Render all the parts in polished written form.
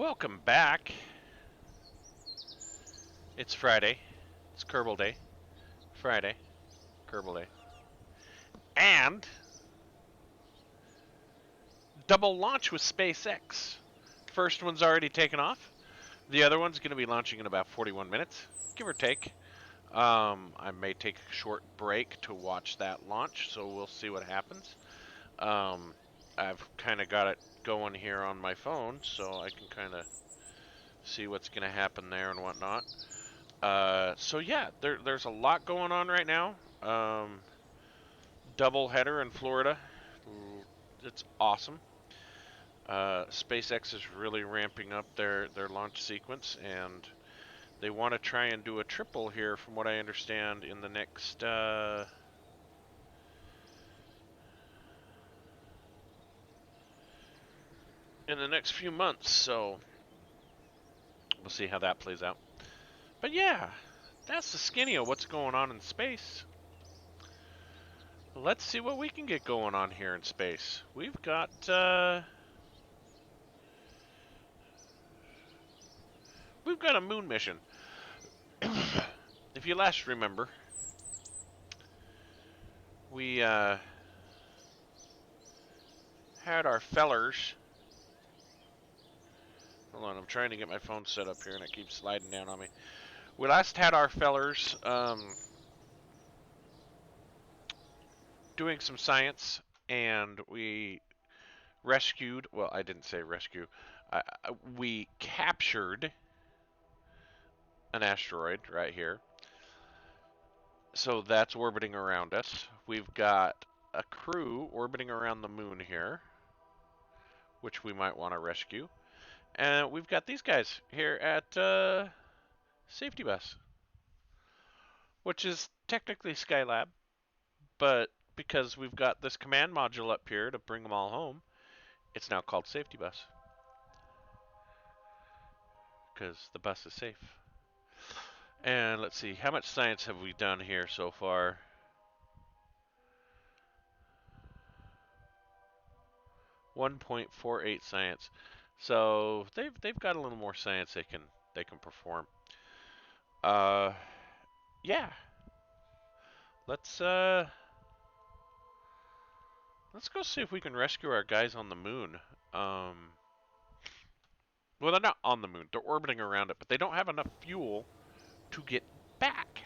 Welcome back. It's Friday. It's Kerbal Day. Friday. Kerbal Day. And double launch with SpaceX. First one's already taken off. The other one's going to be launching in about 41 minutes, give or take. I may take a short break to watch that launch, so we'll see what happens. Um, I've kind of got it going here on my phone, so I can kind of see what's going to happen there and whatnot. So yeah, there's a lot going on right now. Double header in Florida. It's awesome. SpaceX is really ramping up their launch sequence, and they want to try and do a triple here, from what I understand, in the next few months. So we'll see how that plays out. But yeah, that's the skinny of what's going on in space. Let's see what we can get going on here in space. We've got a moon mission. If you last remember, we had our fellers. Hold on, I'm trying to get my phone set up here and it keeps sliding down on me. We last had our fellers doing some science, and we rescued. Well, I didn't say rescue. We captured an asteroid right here. So that's orbiting around us. We've got a crew orbiting around the moon here, which we might want to rescue. And we've got these guys here at Safety Bus, which is technically Skylab, but because we've got this command module up here to bring them all home, it's now called Safety Bus, because the bus is safe. And let's see, how much science have we done here so far? 1.48 science. So they've got a little more science they can perform. Uh, yeah. Let's uh, let's go see if we can rescue our guys on the moon. Um, well, they're not on the moon; they're orbiting around it, but they don't have enough fuel to get back.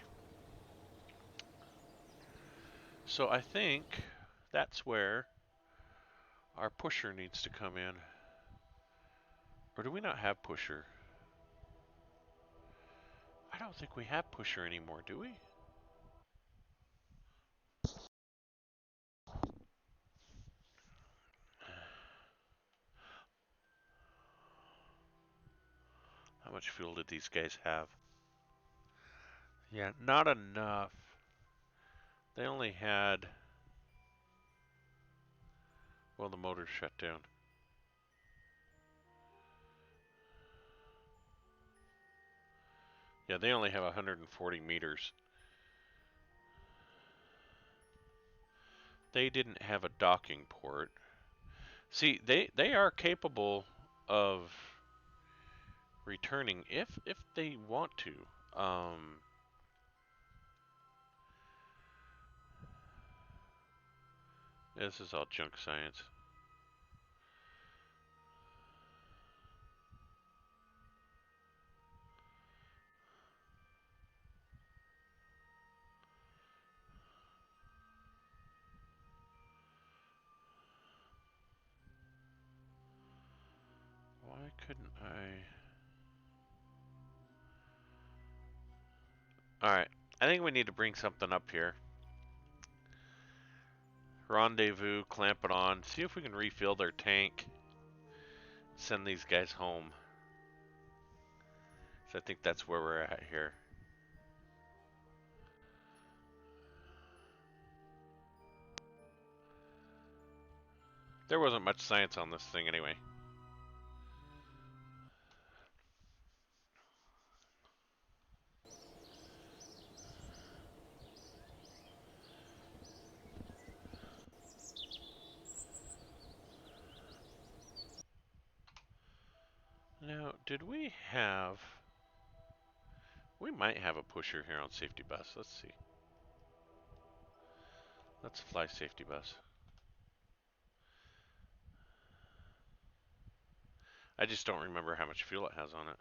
So I think that's where our pusher needs to come in. Or do we not have pusher? I don't think we have pusher anymore, do we? How much fuel did these guys have? Yeah, not enough. They only had... Well, the motor's shut down. Yeah, they only have 140 meters. They didn't have a docking port. See, they are capable of returning if they want to. This is all junk science. Why couldn't I... Alright, I think we need to bring something up here. Rendezvous, clamp it on, see if we can refill their tank. Send these guys home. So I think that's where we're at here. There wasn't much science on this thing anyway. Now, did we have... We might have a pusher here on safety bus. Let's see. Let's fly safety bus. I just don't remember how much fuel it has on it.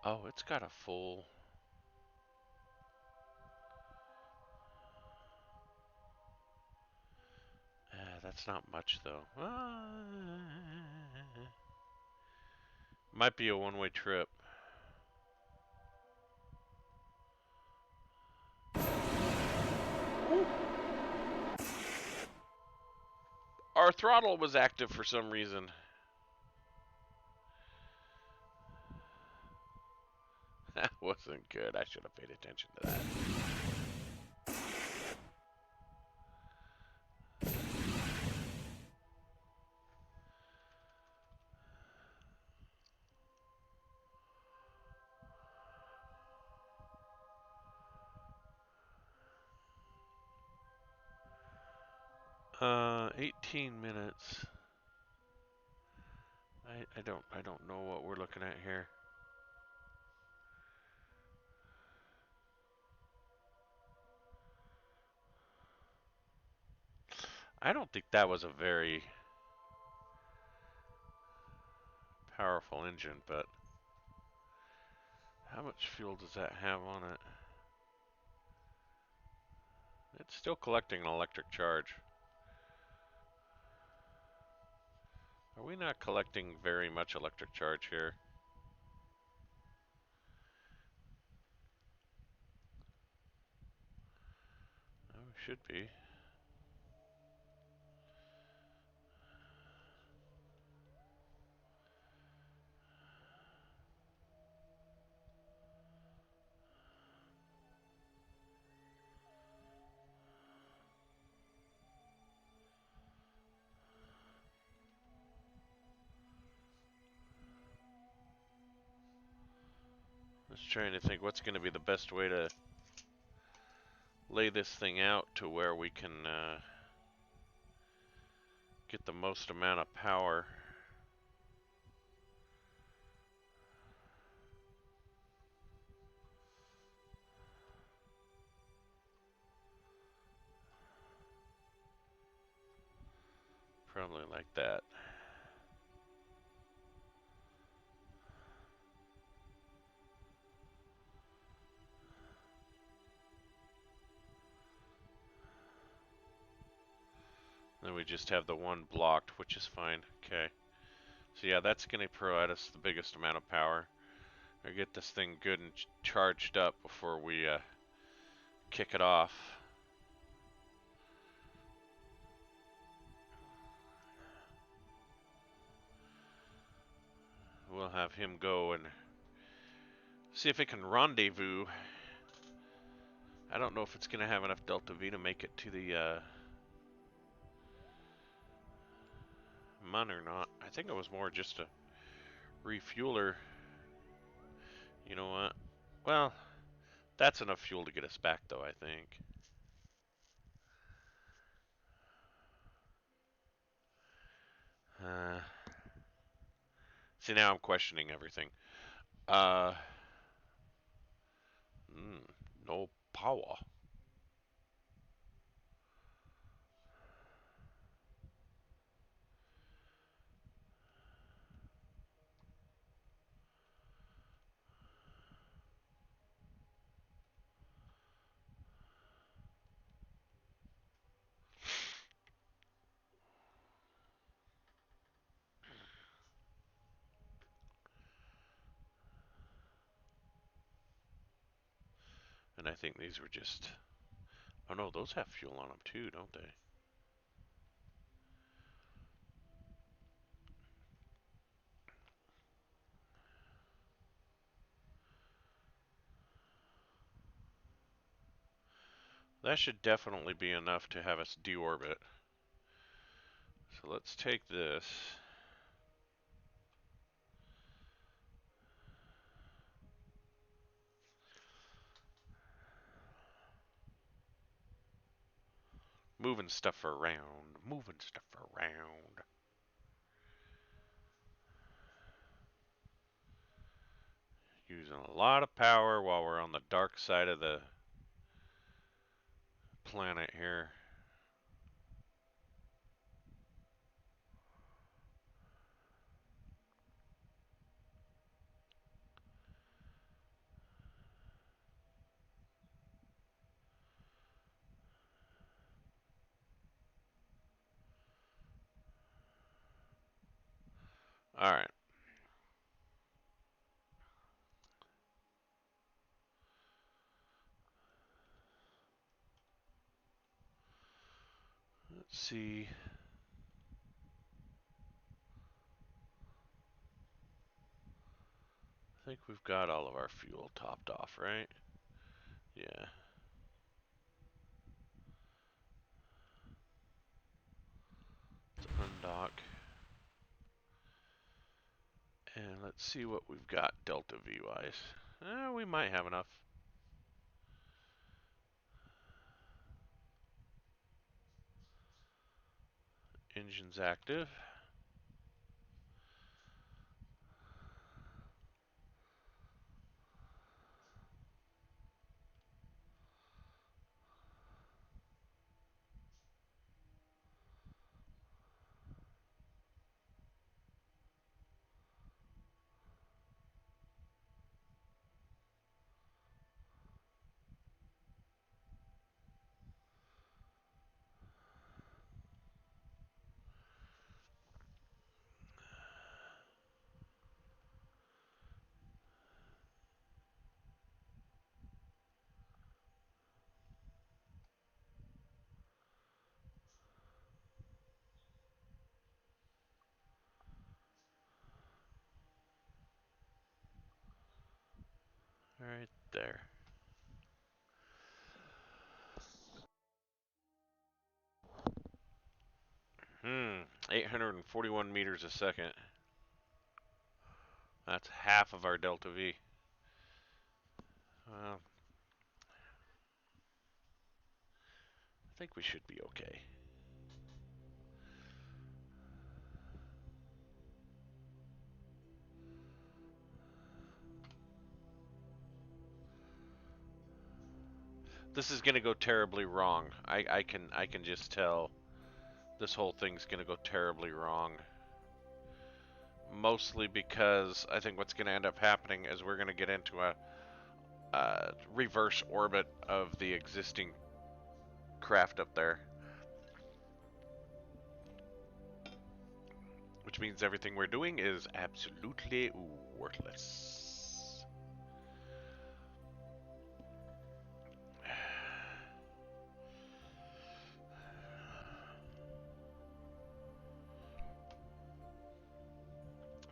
Oh, it's got a full... that's not much, though. Might be a one-way trip. Woo. Our throttle was active for some reason. That wasn't good. I should have paid attention to that. 18 minutes. I don't know what we're looking at here. I don't think that was a very powerful engine, but how much fuel does that have on it? It's still collecting an electric charge. Are we not collecting very much electric charge here? Oh, we should be. Just trying to think what's going to be the best way to lay this thing out to where we can get the most amount of power. Probably like that. Then we just have the one blocked, which is fine. Okay. So yeah, that's going to provide us the biggest amount of power. Or get this thing good and charged up before we kick it off. We'll have him go and see if it can rendezvous. I don't know if it's going to have enough Delta V to make it to the Mun or not. I think it was more just a refueler. You know what? Well, that's enough fuel to get us back, though, I think. See, now I'm questioning everything. No power. And I think these were just... Oh no, those have fuel on them too, don't they? That should definitely be enough to have us deorbit. So let's take this. Moving stuff around. Moving stuff around. Using a lot of power while we're on the dark side of the planet here. Alright. Let's see. I think we've got all of our fuel topped off, right? Yeah. Let's undock. And let's see what we've got Delta V wise. We might have enough. Engine's active. Right there. 841 meters a second. That's half of our Delta V. Well, I think we should be okay. This is gonna go terribly wrong. I can just tell this whole thing's gonna go terribly wrong. Mostly because I think what's gonna end up happening is we're gonna get into a reverse orbit of the existing craft up there. Which means everything we're doing is absolutely worthless.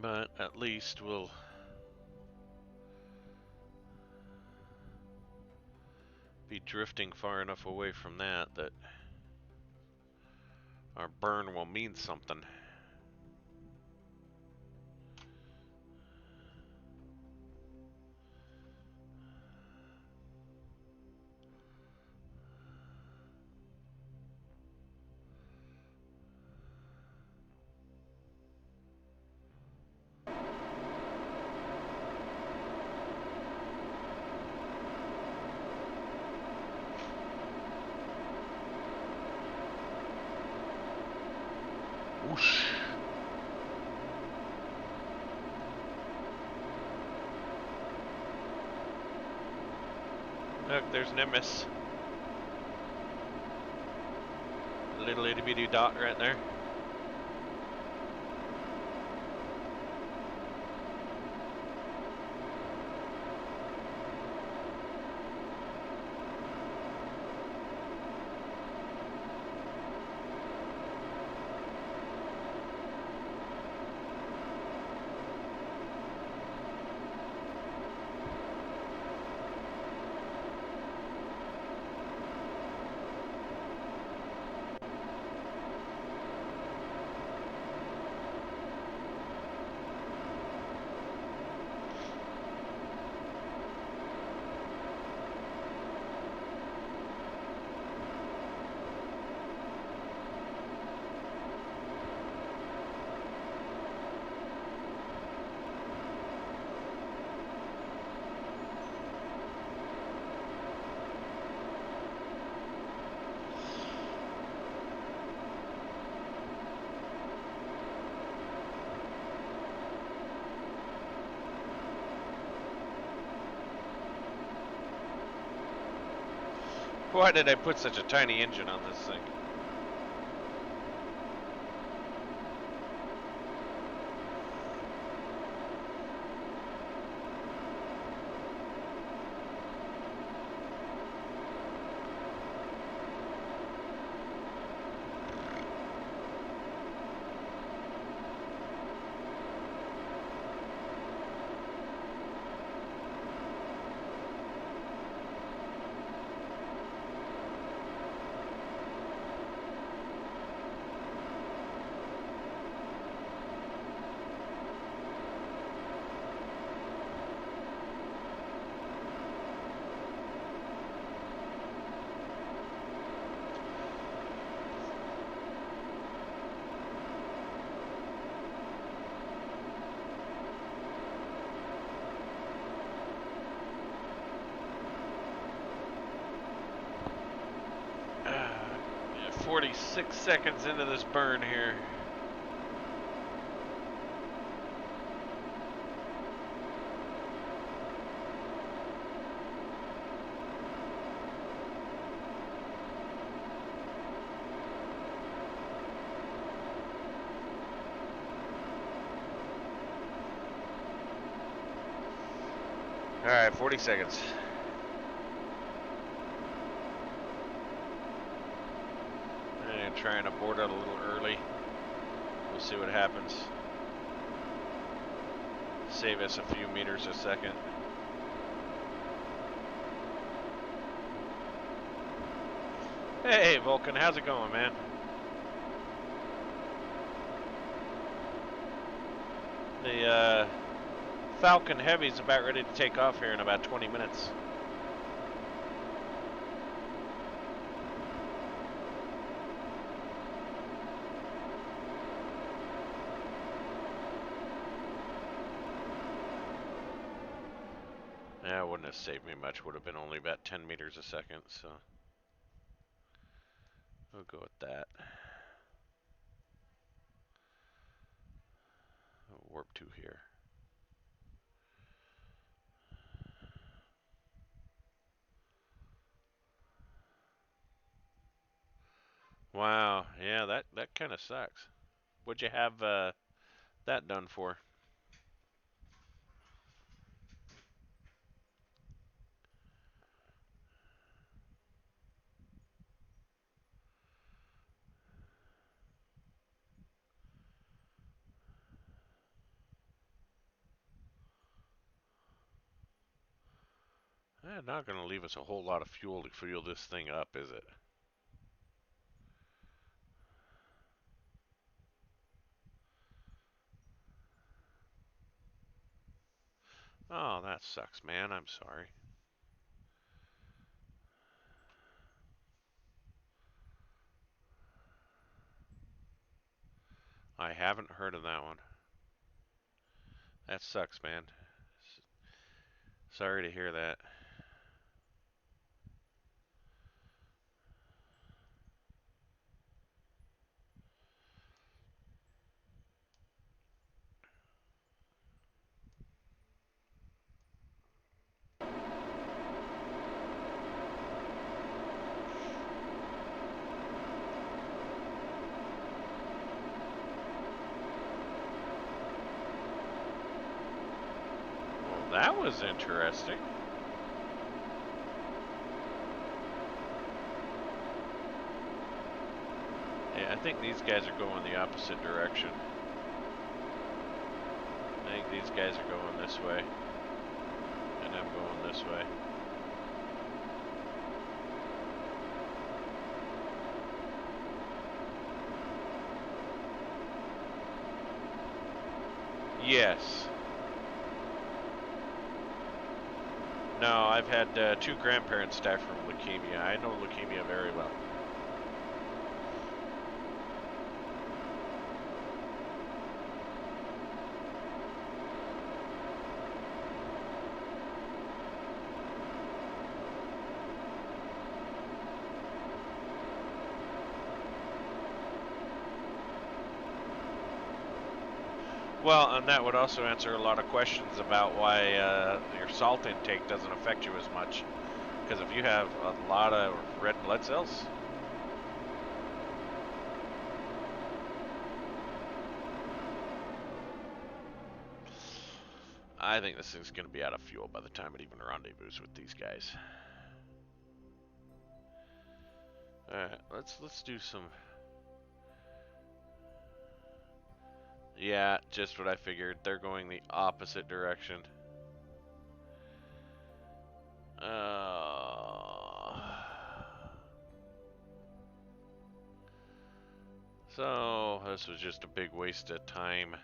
But at least we'll be drifting far enough away from that our burn will mean something. Whoosh. Look, there's Nimbus. A little itty bitty dot right there. Why did I put such a tiny engine on this thing? Yeah, 46 seconds into this burn here. Alright, 40 seconds. And trying to board out a little early. We'll see what happens. Save us a few meters a second. Hey, Vulcan, how's it going, man? The Falcon Heavy's about ready to take off here in about 20 minutes. Yeah, it wouldn't have saved me much. Would have been only about 10 meters a second, so we'll go with that. Warp 2 here. Wow, yeah, that kind of sucks. What'd you have that done for? Not going to leave us a whole lot of fuel to fuel this thing up, is it? Oh, that sucks, man. I'm sorry. I haven't heard of that one. That sucks, man. Sorry to hear that. Well, that was interesting. Yeah, I think these guys are going the opposite direction. I think these guys are going this way. And I'm going this way. Yes. No, I've had 2 grandparents die from leukemia. I know leukemia very well. Well, and that would also answer a lot of questions about why your salt intake doesn't affect you as much. Because if you have a lot of red blood cells, I think this thing's going to be out of fuel by the time it even rendezvous with these guys. Alright, let's do some... Yeah, just what I figured. They're going the opposite direction. So, this was just a big waste of time.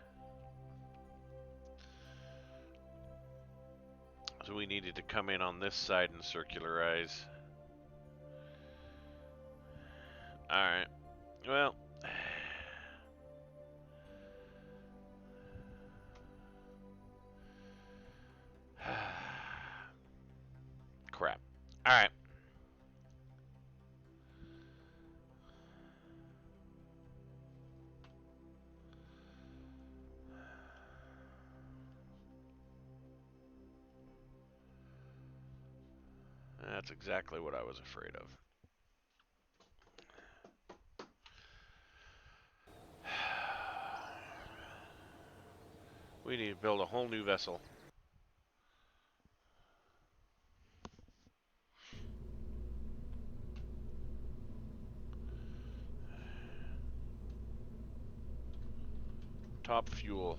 So we needed to come in on this side and circularize. Alright. Well... Crap. Alright. That's exactly what I was afraid of. We need to build a whole new vessel. Top fuel.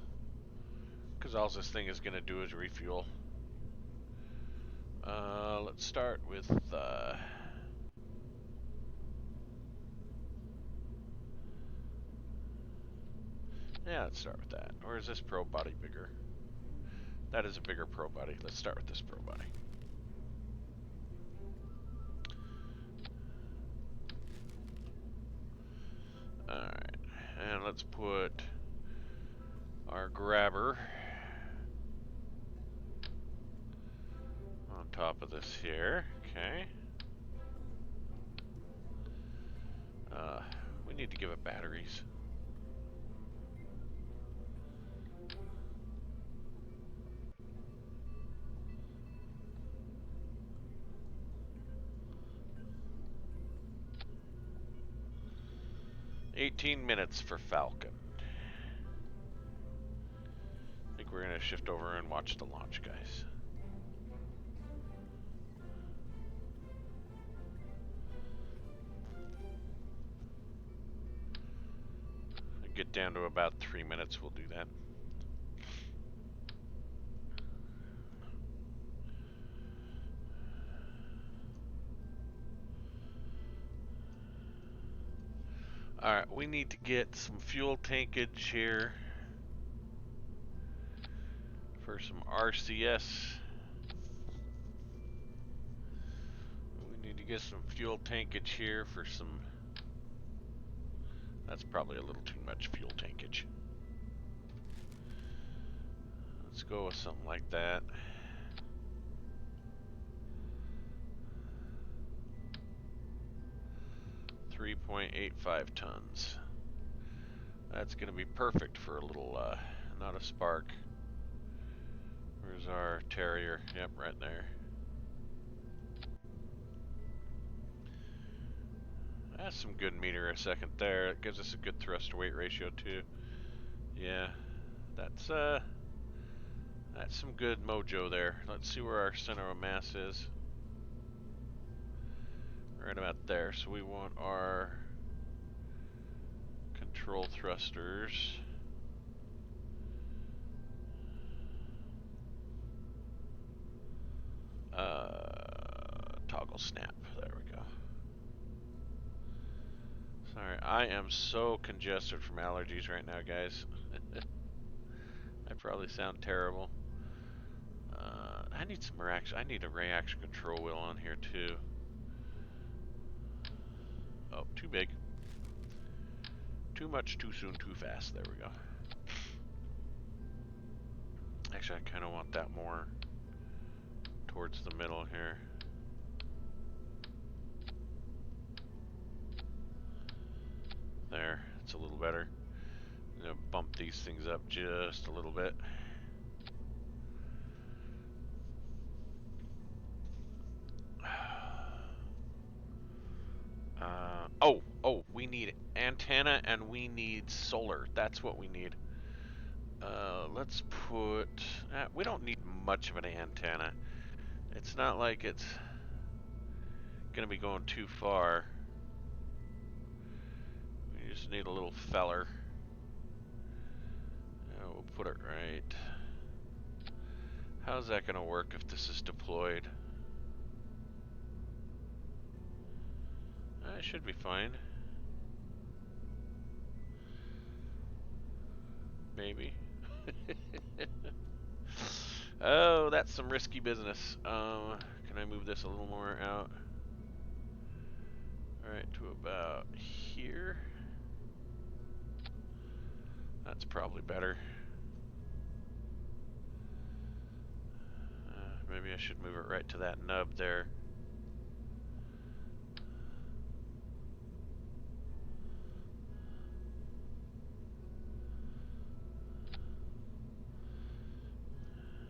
Because all this thing is going to do is refuel. Let's start with... Yeah, let's start with that. Or is this probe body bigger? That is a bigger probe body. Let's start with this probe body. Alright. And let's put our grabber on top of this here. Okay. We need to give it batteries. $18 for Falcon. I think we're going to shift over and watch the launch, guys. Get down to about 3 minutes, we'll do that. Alright, we need to get some fuel tankage here for some RCS. We need to get some fuel tankage here for some... That's probably a little too much fuel tankage. Let's go with something like that. .85 tons. That's going to be perfect for a little, not a spark. Where's our Terrier? Yep, right there. That's some good meter a second there. It gives us a good thrust to weight ratio too. Yeah, that's some good mojo there. Let's see where our center of mass is. Right about there. So we want our control thrusters. Toggle snap. There we go. Sorry, I am so congested from allergies right now, guys. I probably sound terrible. I need some reaction. I need a reaction control wheel on here too. Oh, too big. Too much, too soon, too fast. There we go. Actually, I kind of want that more towards the middle here. There, it's a little better. I'm gonna bump these things up just a little bit. need antenna and we need solar. That's what we need. Let's put... we don't need much of an antenna. It's not like it's gonna be going too far. We just need a little feller. We'll put it right. How's that gonna work if this is deployed? It should be fine. Maybe. Oh, that's some risky business. Can I move this a little more out? Alright, to about here. That's probably better. Maybe I should move it right to that nub there.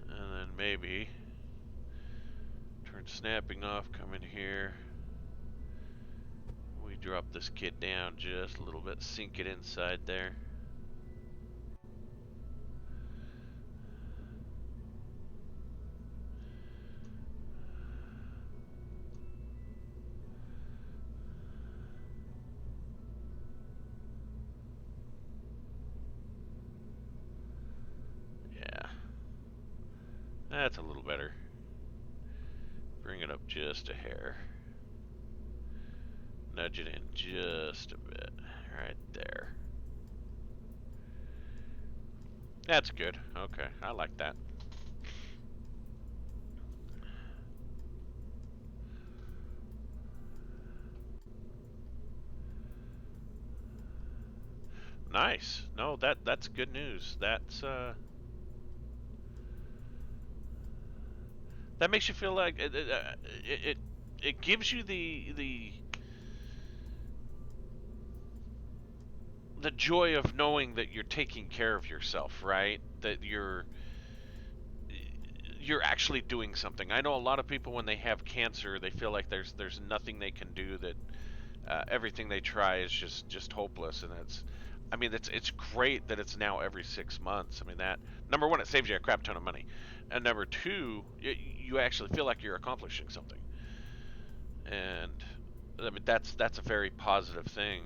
And then maybe turn snapping off, come in here. We drop this kid down just a little bit, sink it inside there. Yeah, that's a little better. Bring it up just a hair. Nudge it in just a bit. Right there. That's good. Okay, I like that. Nice. No, that's good news. That's that makes you feel like it gives you the joy of knowing that you're taking care of yourself, right? That you're actually doing something. I know a lot of people when they have cancer, they feel like there's nothing they can do, that everything they try is just hopeless, and it's great that it's now every 6 months. I mean, that, number one, it saves you a crap ton of money, and number two, you actually feel like you're accomplishing something, and I mean that's a very positive thing.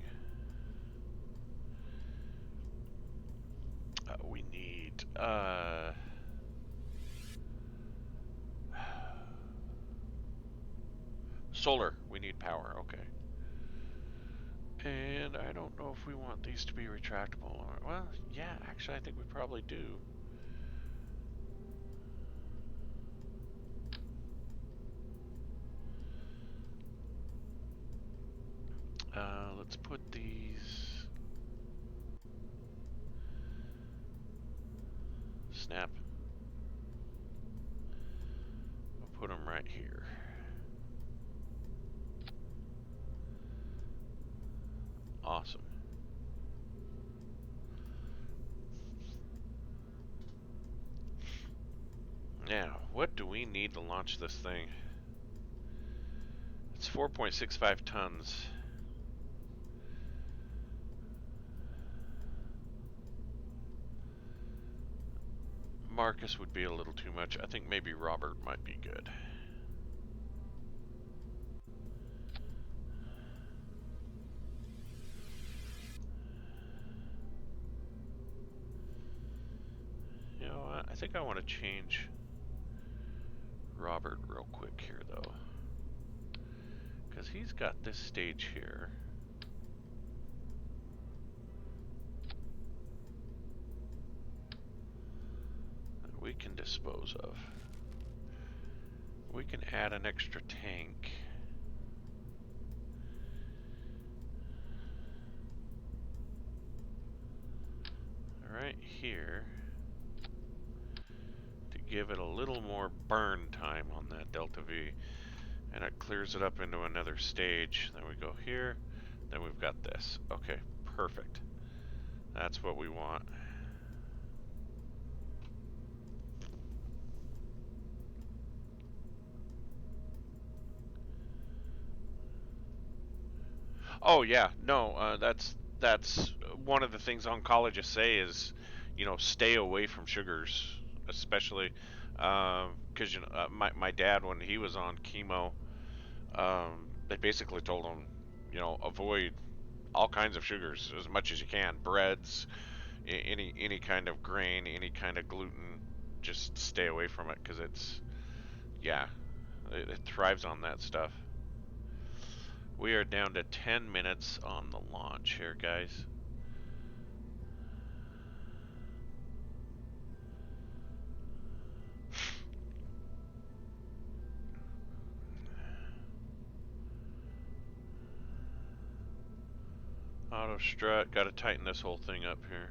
We need solar. We need power. Okay. And I don't know if we want these to be retractable. Well, yeah, actually, I think we probably do. Let's put these... Snap. We'll put them right here. Awesome. Now, what do we need to launch this thing? It's 4.65 tons. Marcus would be a little too much. I think maybe Robert might be good. You know what? I think I want to change Robert real quick here, though. Because he's got this stage here. That we can dispose of. We can add an extra tank. Right here. To give it a little more burn time on that Delta V. And it clears it up into another stage. Then we go here. Then we've got this. Okay, perfect. That's what we want. Oh yeah, no, that's one of the things oncologists say is, stay away from sugars, especially because my dad when he was on chemo, they basically told him, avoid all kinds of sugars as much as you can, breads, any kind of grain, any kind of gluten, just stay away from it because yeah, it thrives on that stuff. We are down to 10 minutes on the launch here, guys. Auto strut, gotta tighten this whole thing up here.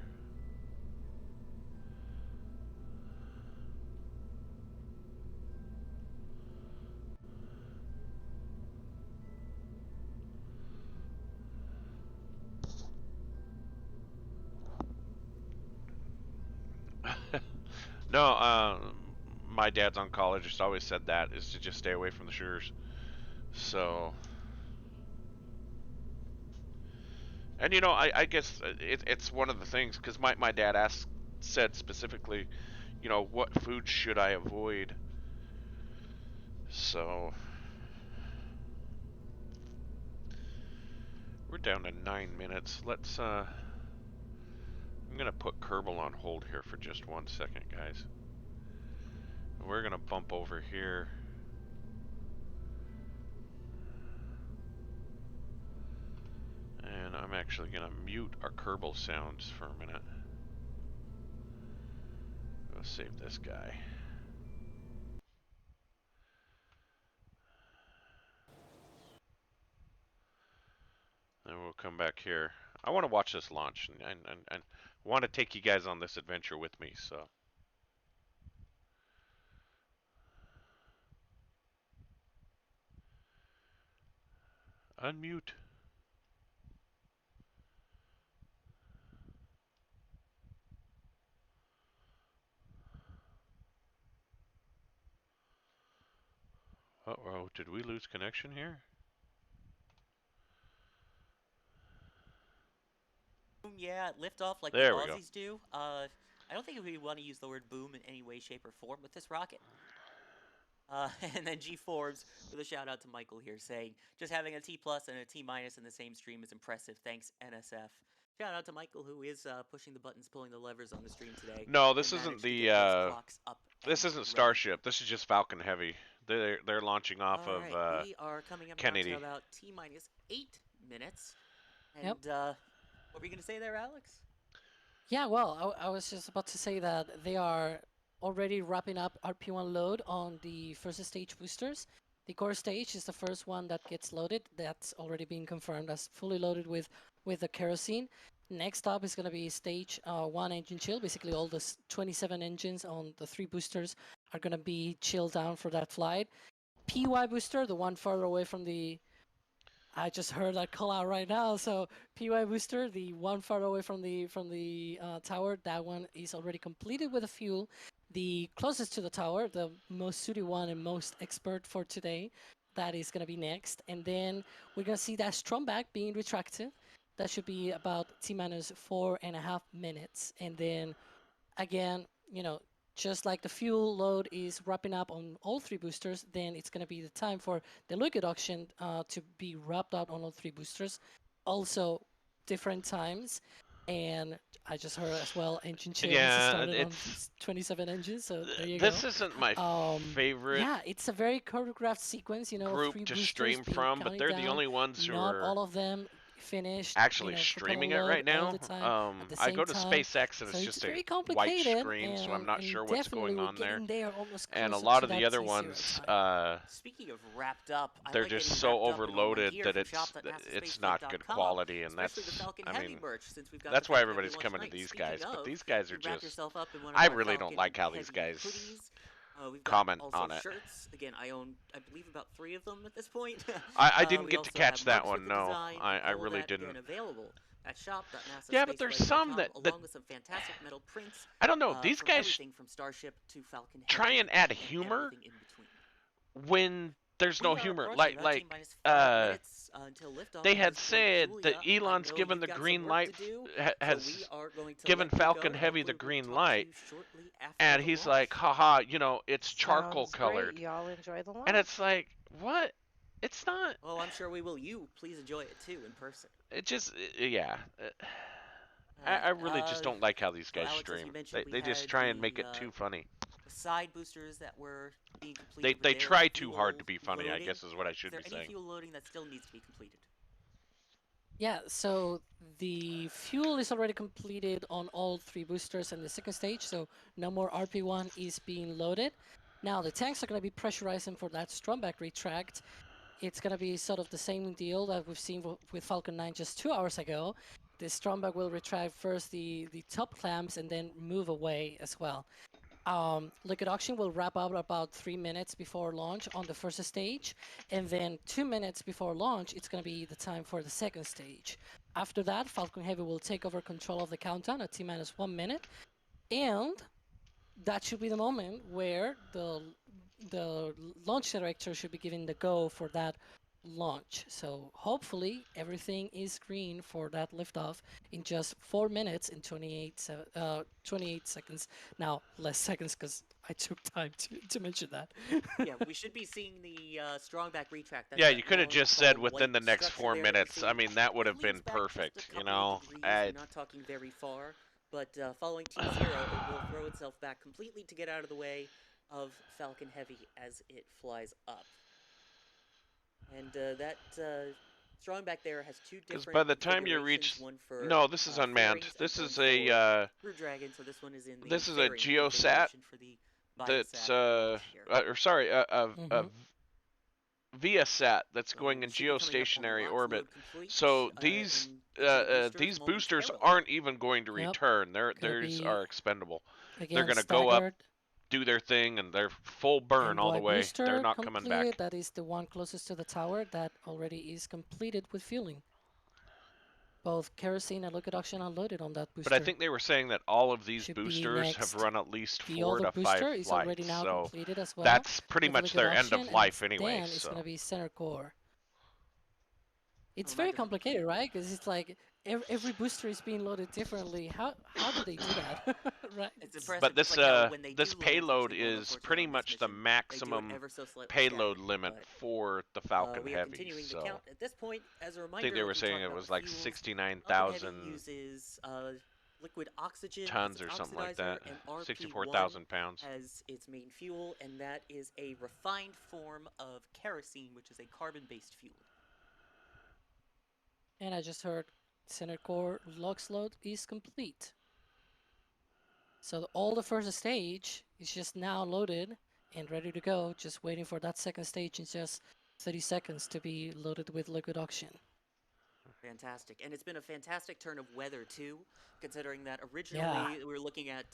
No, my dad's oncologist always said that is to just stay away from the sugars. So, and I guess it's one of the things because my dad said specifically, what food should I avoid? So we're down to 9 minutes. I'm gonna put Kerbal on hold here for just 1 second, guys. We're gonna bump over here. And I'm actually gonna mute our Kerbal sounds for a minute. Let's save this guy. And we'll come back here. I want to watch this launch and want to take you guys on this adventure with me, so. Unmute. Uh-oh, did we lose connection here? Yeah, lift off like the There we go. Aussies do. I don't think we want to use the word boom in any way, shape, or form with this rocket. And then G Forbes with a shout out to Michael here saying, just having a T plus and a T minus in the same stream is impressive. Thanks, NSF. Shout out to Michael who is pushing the buttons, pulling the levers on the stream today, No, this and isn't managed to the get those clocks up this and isn't ready. Starship. This is just Falcon Heavy. They're launching off All of right, we are coming up now to Kennedy. about T minus 8 minutes. Yep. And what were you going to say there, Alex? Yeah, well, I was just about to say that they are already wrapping up RP1 load on the first stage boosters. The core stage is the first one that gets loaded. That's already been confirmed as fully loaded with the kerosene. Next up is going to be stage 1 engine chill. Basically, all the 27 engines on the 3 boosters are going to be chilled down for that flight. PY booster, the one farther away from the I just heard that call out right now. So PY booster, the one far away from the tower, that one is already completed with the fuel. The closest to the tower, the most suited one and most expert for today, that is gonna be next. And then we're gonna see that Stromback being retracted. That should be about T minus 4.5 minutes. And then again, just like the fuel load is wrapping up on all 3 boosters, then it's going to be the time for the liquid oxygen to be wrapped up on all 3 boosters. Also, different times. And I just heard as well, engine chill has Yeah, started on it's 27 engines, so there you this go. isn't my favorite Yeah, it's a very choreographed sequence, group 3 to boosters stream being from, but counted they're the down. only ones who Not are all of them finished, actually propellant streaming it load right all now. the time at the I same go to time. SpaceX and So it's it's just a very white complicated, screen, so I'm not and sure what's definitely going we're on there. getting there almost And a closer lot to of the that other T0 ones, time. Speaking of wrapped up, I they're like just getting so wrapped up in all my overloaded gear that from it's not good shop.nasaspaceFlight.com, quality, and especially the Falcon I Heavy mean, merch since we've got the that's why Falcon Heavy everybody's launch coming to tonight. these Speaking guys. But of, these guys you are can wrap just, yourself up in one of I our really don't Falcon like how these Heavy guys hoodies. We've got comment also on it. shirts. Again, I own, I believe, about 3 of them at this point. I didn't We get to also have catch that mugs with one. the No, design and I all of really that, again, didn't. available at Yeah, but there's some shop.nasaspaceFlight.com, that along with some fantastic metal prints I don't know. These from guys everything from Starship to Falcon try Heavy and add and humor everything in between. when there's no We are humor. approaching about T Like minus 5 minutes until liftoff they at had this point. said that Julia, I Elon's know given you've the got some green work light, to do, so we has are going to given let you Falcon go, and Heavy the hopefully we'll green talk to light, you shortly after and the he's launch. like, haha, it's charcoal Sounds great. colored. Y'all enjoy the And launch. it's like, what? It's not. Oh, I'm sure we will. You please enjoy it too in person. It just, yeah. All right. I really just don't like how these So guys Alex, as you stream. mentioned, we They just had try and make it too funny. the side boosters that were being They completed with they their try too hard to fuel be funny, I loading. guess is what I Is should there be any saying. fuel loading that still needs to be completed? Yeah, so the fuel is already completed on all 3 boosters in the second stage, so no more RP1 is being loaded. Now the tanks are going to be pressurizing for that Stromback retract. It's going to be sort of the same deal that we've seen with Falcon 9 just 2 hours ago. The Stromback will retract first the top clamps and then move away as well. Liquid Auction will wrap up about 3 minutes before launch on the first stage, and then 2 minutes before launch, it's going to be the time for the second stage. After that, Falcon Heavy will take over control of the countdown at T-minus 1 minute, and that should be the moment where the launch director should be giving the go for that launch. So hopefully everything is green for that liftoff in just 4 minutes and 28 seconds. Now less seconds because I took time to mention that. Yeah, we should be seeing the Strongback retract. That's Yeah, that you could have long, just tall, said within white the next structure 4 there that you minutes. I see. mean, that would It have been leans back just a perfect, you couple of know? degrees. You're not talking very far, but following T0, it will throw itself back completely to get out of the way of Falcon Heavy as it flies up. And that Strongback there has 2 Because different by the time you configurations. reach, One for no, this is unmanned. fairings and This one is for Crew Dragon. So this one is in the this is a fairing geosat configuration for the that's Viasat approach here. or sorry, a Mhm. Viasat that's So going in we should be coming up on geostationary LOX orbit. mode complete, So in each of the these boosters momentarily. aren't even going to Yep. return. Gonna Theirs be are expendable. They're again gonna go up, staggered. do their thing, and they're full burn all the NY way. They're booster not coming completed. back. That is the one closest to the tower that already is completed with fueling. Both kerosene and liquid oxygen unloaded on that But I booster. think they were saying that all of these Should be boosters have next. run at least The 4 other to 5 booster is already flights. now So completed as well that's pretty with much liquid their end oxygen, of and life anyway. then it's So gonna be center core. It's very Reminder. complicated, right? Because it's like every booster is being loaded differently. How do they do that, right? It's It's- impressive. but just this like how when they this do load into payload the signal, is unfortunately pretty on this much the mission, they do it maximum ever so slightly payload staggered, limit but, for the Falcon we are Heavy. continuing So the count at this point. As a I reminder, think they were as we saying talk it about was the like fuels, Falcon 69,000 Heavy uses liquid oxygen as tons its or something like oxidizer, that. and RP1 64,000 pounds. as its main fuel, and that is a refined form of kerosene, which is a carbon-based fuel. And I just heard center core LOX load is complete. So all the first stage is just now loaded and ready to go, just waiting for that second stage in just 30 seconds to be loaded with liquid oxygen. Fantastic. And it's been a fantastic turn of weather, too, considering that originally Yeah. we were looking at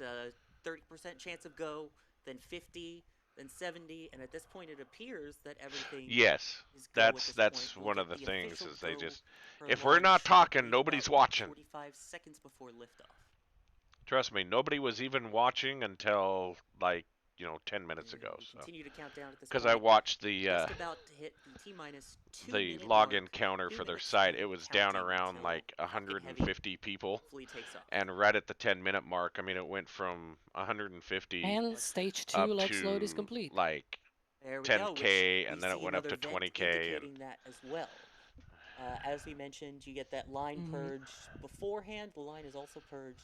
30% chance of go, then 50, then 70, and at this point it appears that everything Yes, is go at this that's point. We'll one get of the the things official is they go just for if we're not launch, I talking, believe, nobody's about watching. 45 seconds before liftoff. Trust me, nobody was even watching until like 10 minutes And ago. we So continue to count down at this because point. I watched the Just about to hit the T-minus 2 the minute login mark. counter 2 for their minutes site, of it was down counting around until like Falcon Heavy 150 people. hopefully takes off. And right at the 10-minute mark, I mean, it went from 150 And stage 2 up LOX load is to complete. like There we go, which 10K, we and then it see went up another to vent 20K. indicating And that as well. As we mentioned, you get that line purged beforehand. The line is also purged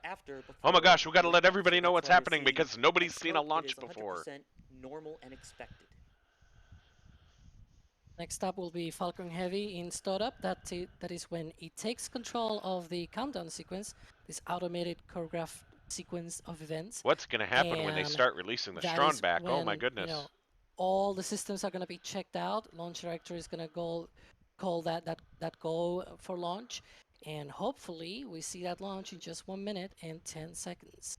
after. oh my Before gosh, we got to let liftoff, so everybody know that's what's why we're happening seeing because that nobody's seen a smoke. It launch is before. 100% normal and expected. Next up will be Falcon Heavy in startup. That is when it takes control of the countdown sequence, this automated choreographed sequence of events. What's going to happen when they And start releasing the that Strawn is back? Oh my when, goodness. all the systems are going to be checked out. Launch director is going to call that go for launch. And hopefully we see that launch in just 1 minute and 10 seconds.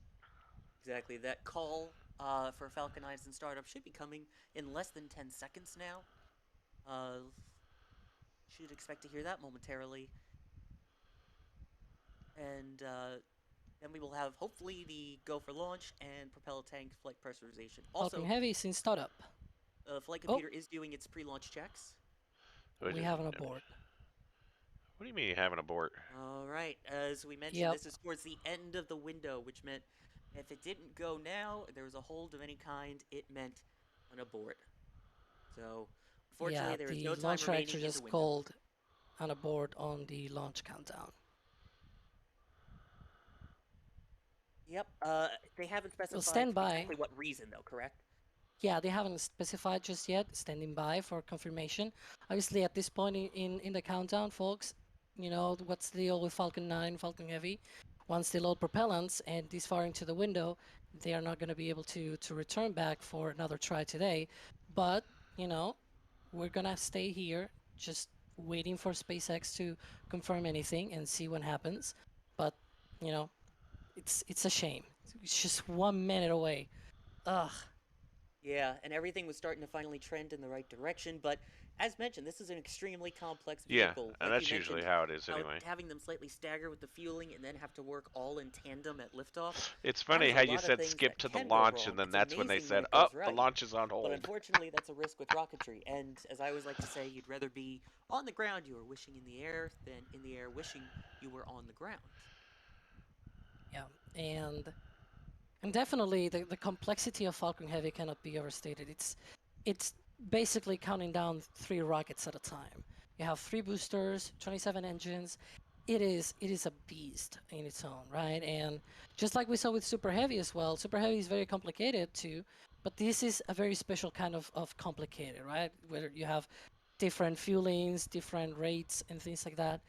Exactly. That call for Falconize and startup should be coming in less than 10 seconds now. Should expect to hear that momentarily. And then we will have, hopefully, the go for launch and propel tank flight pressurization. Also, Falcon Heavy is in startup. Flight Oh, computer is doing its pre-launch checks. we have an abort. What do you mean you have an abort? All right. As we mentioned, Yep. this is towards the end of the window, which meant if it didn't go now, there was a hold of any kind, it meant an abort. So, Yeah, unfortunately, there is no the time launch reactor remaining in the just window. called an abort on the launch countdown. Yep. They haven't Well, specified stand by. exactly what reason, though. Correct? Yeah, they haven't specified just yet. Standing by for confirmation. Obviously, at this point in the countdown, folks, you know what's the deal with Falcon 9, Falcon Heavy? Once they load propellants and this far into the window, they are not going to be able to return back for another try today. But you know, we're gonna stay here, just waiting for SpaceX to confirm anything and see what happens. But you know, it's a shame. It's just 1 minute away. Ugh. Yeah, and everything was starting to finally trend in the right direction. But as mentioned, this is an extremely complex Yeah, vehicle. and Like you that's usually mentioned, how it is how anyway. having them slightly stagger with the fueling and then have to work all in tandem at liftoff. It's That funny is a how you lot of said things skip that to the can go launch, and wrong. then It's that's when they amazing when said, it "Oh, goes the right. launch is on But hold." unfortunately, that's a risk with rocketry. And as I always like to say, you'd rather be on the ground you are wishing in the air than in the air wishing you were on the ground. Yeah, and definitely the complexity of Falcon Heavy cannot be overstated. It's basically counting down 3 rockets at a time. You have 3 boosters, 27 engines. It is a beast in its own, right? And just like we saw with Super Heavy as well, Super Heavy is very complicated too, but this is a very special kind of complicated, right? Where you have different fuelings, different rates, and things like that.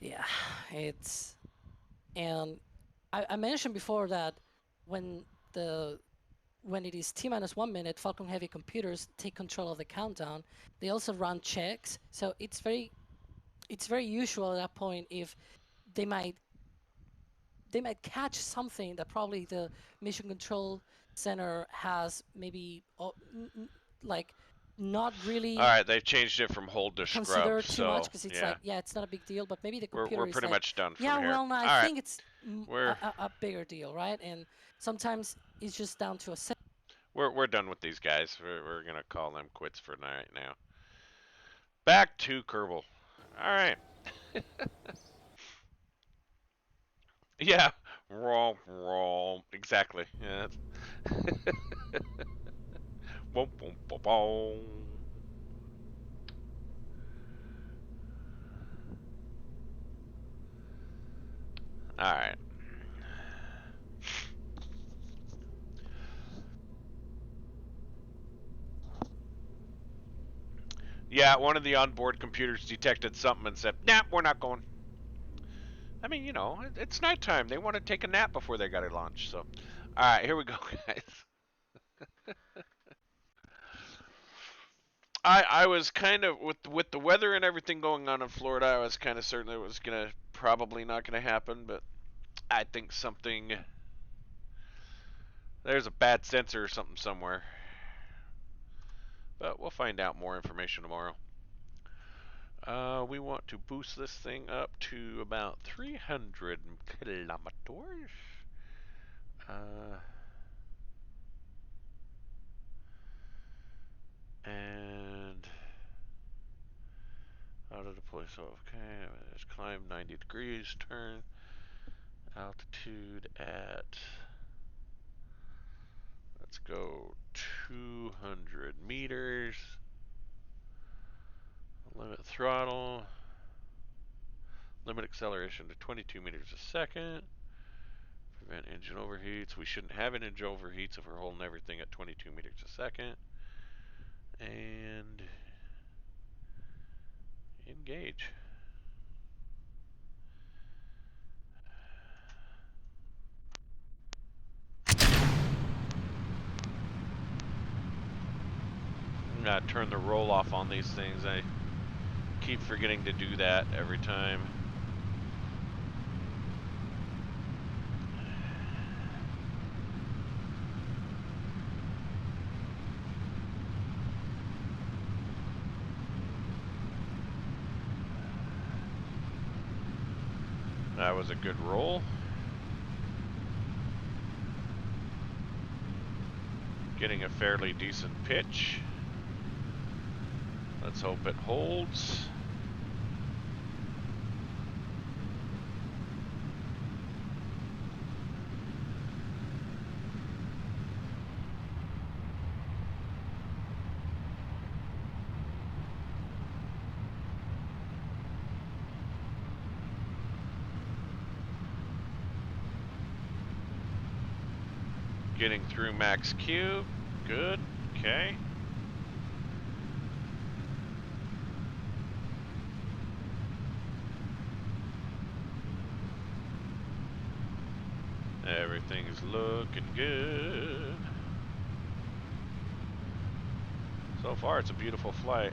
Yeah, it's and I mentioned before that when the when it is T-1 minute, Falcon Heavy computers take control of the countdown. They also run checks, so it's very usual at that point if they might they might catch something that probably the mission control center has maybe like not All really right, they've changed it from hold to scrub, consider too much so because it's yeah, like, yeah, it's not a big deal, but maybe the we're computer is pretty like, much done from yeah, here. well, no, I All right, think it's we're a bigger deal, right? And sometimes it's just down to a set. we're done with these guys. We're gonna call them quits for right now. Back to Kerbal. All right. Yeah. Wrong. Exactly. Yeah. Boom, boom, boom, boom. All right. Yeah, one of the onboard computers detected something and said, "Nah, we're not going." I mean, it's nighttime. They want to take a nap before they got to launch. So, all right, here we go, guys. I was kind of with the weather and everything going on in Florida. I was kind of certain it was gonna probably not gonna happen, but I think there's a bad sensor or something somewhere. But we'll find out more information tomorrow. We want to boost this thing up to about 300 kilometers. Uh, and how to deploy. So, okay, let's climb 90 degrees, turn altitude at, let's go 200 meters. Limit throttle. Limit acceleration to 22 meters a second. Prevent engine overheats. We shouldn't have an engine overheats if we're holding everything at 22 meters a second. And engage. I'm gonna turn the roll off on these things. I keep forgetting to do that every time. That was a good roll. Getting a fairly decent pitch. Let's hope it holds. Getting through max Q. Good. Okay. Everything's looking good. So far, it's a beautiful flight.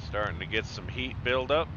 Starting to get some heat build up.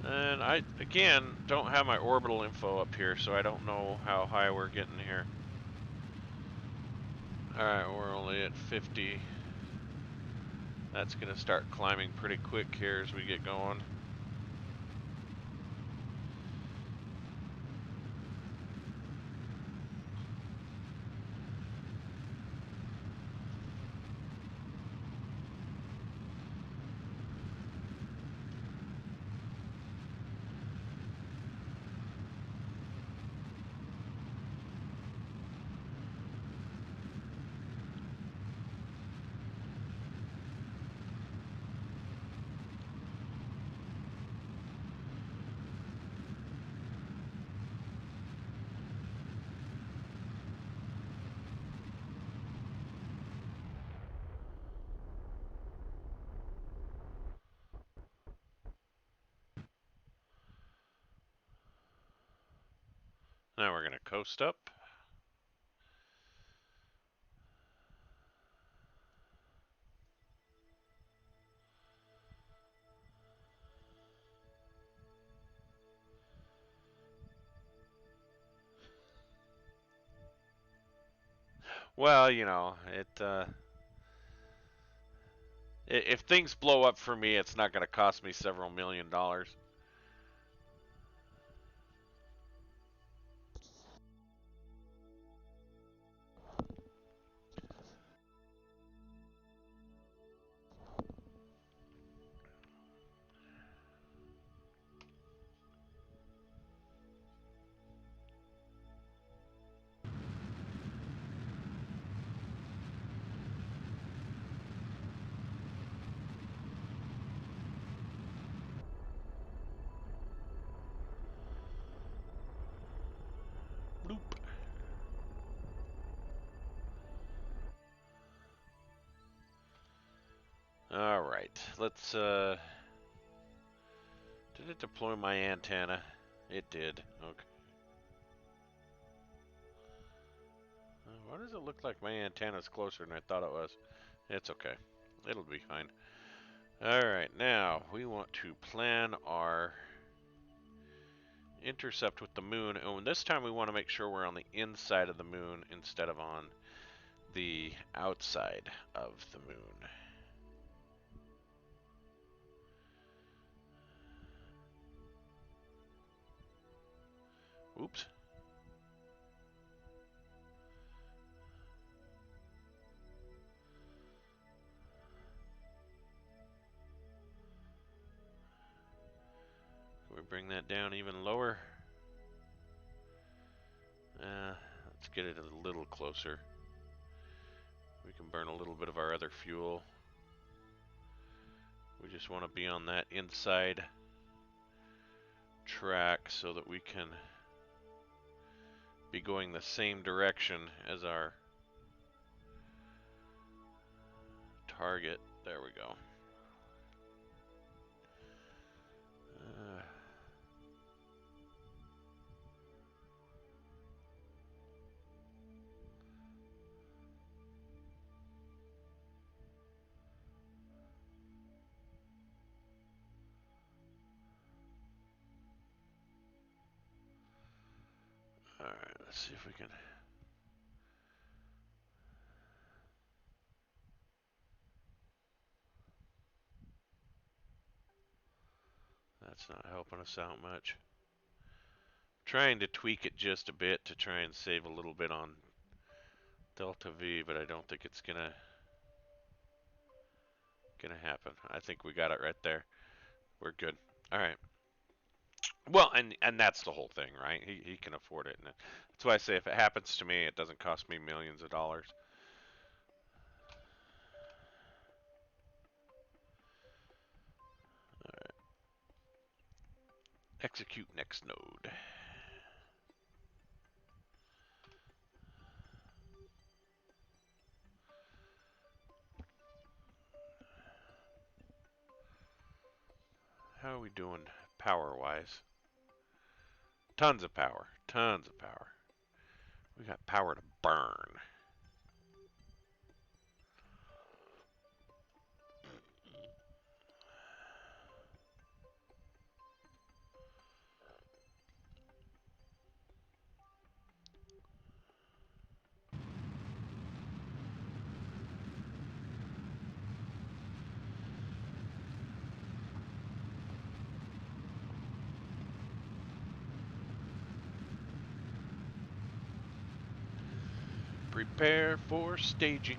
And I, again, don't have my orbital info up here, so I don't know how high we're getting here. Alright, we're only at 50. That's going to start climbing pretty quick here as we get going. Now we're going to coast up. Well, you know, if things blow up for me, it's not going to cost me several $1,000,000. Bloop. All right, let's, did it deploy my antenna? It did, okay. Why does it look like my antenna's closer than I thought it was? It's okay, it'll be fine. All right, now we want to plan our intercept with the moon, and this time we want to make sure we're on the inside of the moon instead of on the outside of the moon. Oops. Can we bring that down even lower? Let's get it a little closer. We can burn a little bit of our other fuel. We just want to be on that inside track so that we can be going the same direction as our target. There we go. Alright, let's see if we can. That's not helping us out much. Trying to tweak it just a bit to try and save a little bit on delta V, but I don't think it's gonna happen. I think we got it right there. We're good. All right. Well, and that's the whole thing, right? He can afford it, and that's why I say if it happens to me, it doesn't cost me millions of dollars. All right. Execute next node. How are we doing power-wise? Tons of power. Tons of power. We got power to burn. Prepare for staging.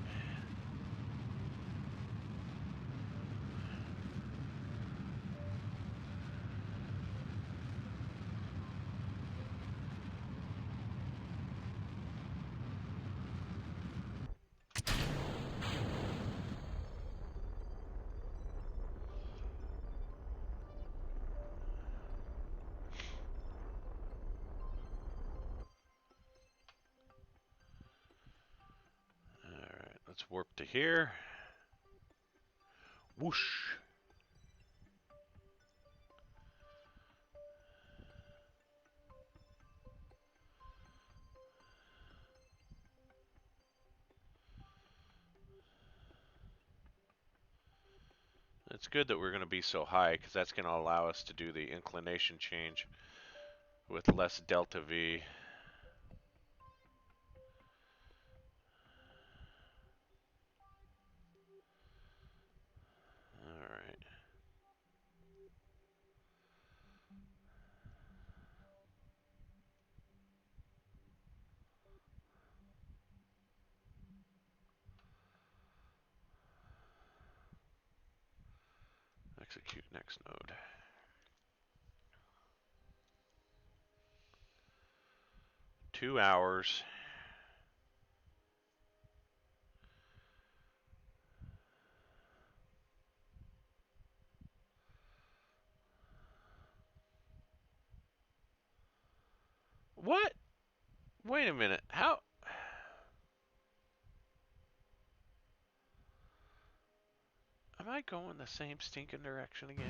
Alright, let's warp to here. Whoosh. It's good that we're going to be so high because that's going to allow us to do the inclination change with less delta V. Alright. Execute next node. 2 hours. What? Wait a minute. How? Am I going the same stinking direction again?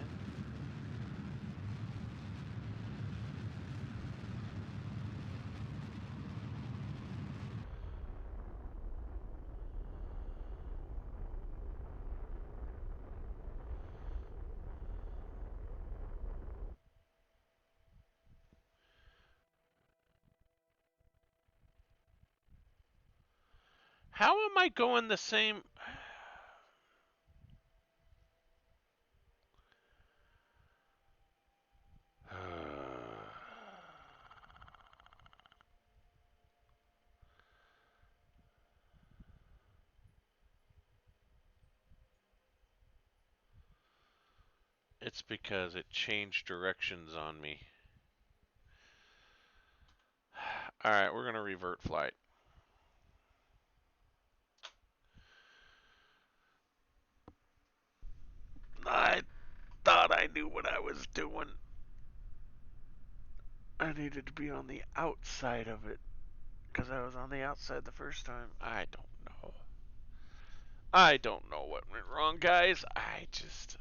How am I going the same? It's because it changed directions on me. All right, we're gonna revert flight. I thought I knew what I was doing. I needed to be on the outside of it because I was on the outside the first time. I don't know. I don't know what went wrong, guys. I just.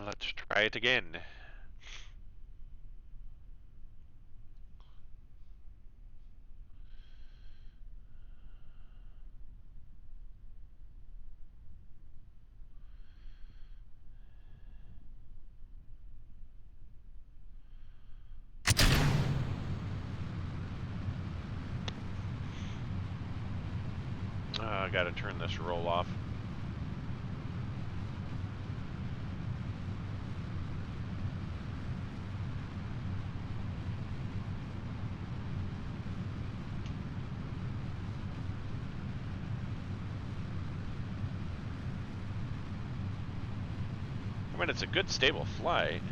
Let's try it again. I gotta turn this roll off. I mean, it's a good stable flight.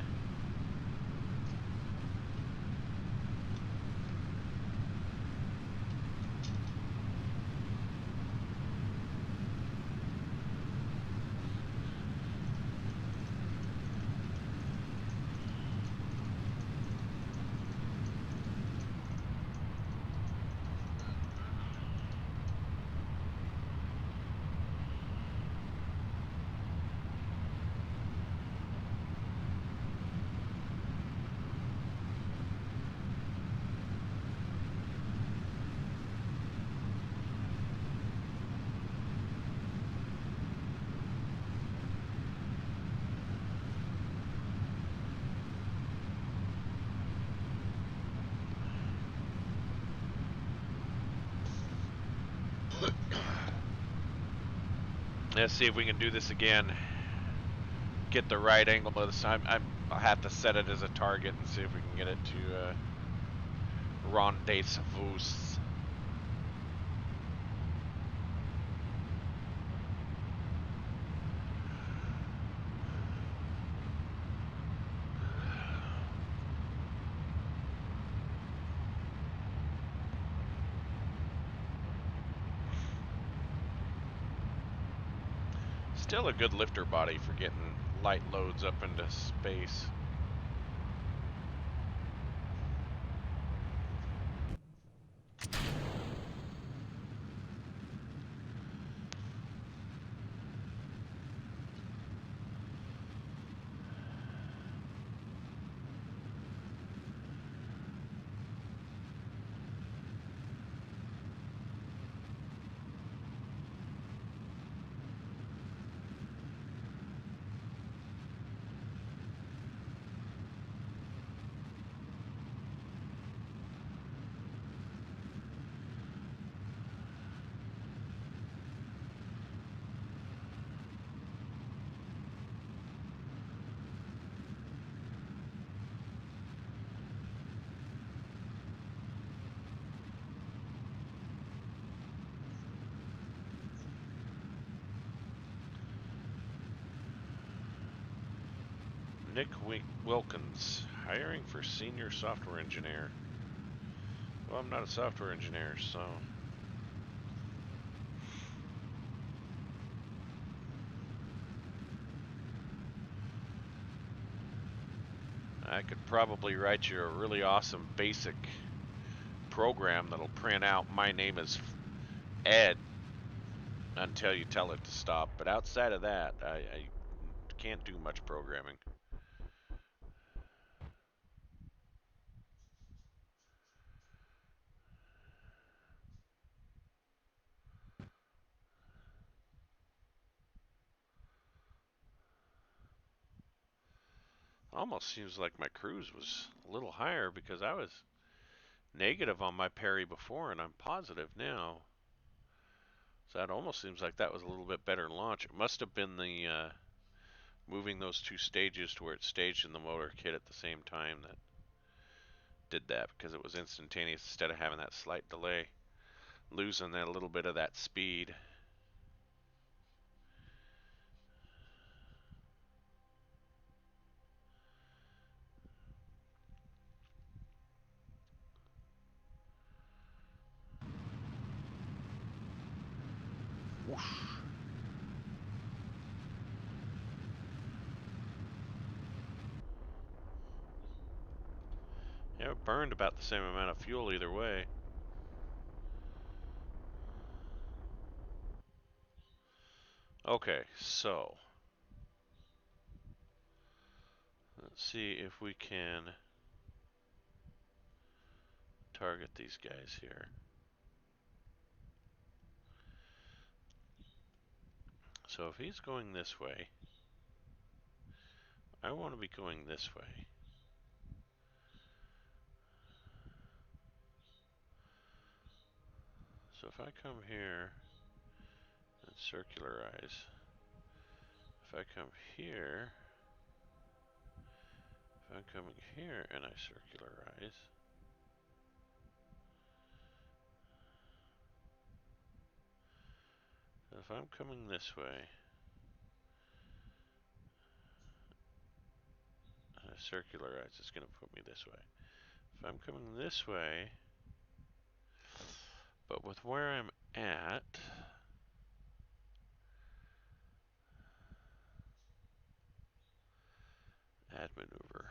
Let's see if we can do this again. Get the right angle this time. I'll have to set it as a target and see if we can get it to rendezvous. Still a good lifter body for getting light loads up into space. Nick Wilkins, hiring for senior software engineer. Well, I'm not a software engineer, so I could probably write you a really awesome basic program that'll print out my name is Ed until you tell it to stop. But outside of that, I can't do much programming. Almost seems like my cruise was a little higher because I was negative on my parry before and I'm positive now. So that almost seems like that was a little bit better launch. It must have been the moving those two stages to where it staged in the motor kit at the same time that did that, because it was instantaneous instead of having that slight delay, losing that little bit of that speed. Whoosh. Yeah, it burned about the same amount of fuel either way. Okay, so let's see if we can target these guys here. So if he's going this way, I want to be going this way. So if I come here and circularize, if I come here, if I'm coming here and I circularize, if I'm coming this way and I circularize, it's going to put me this way. If I'm coming this way, but with where I'm at, add maneuver.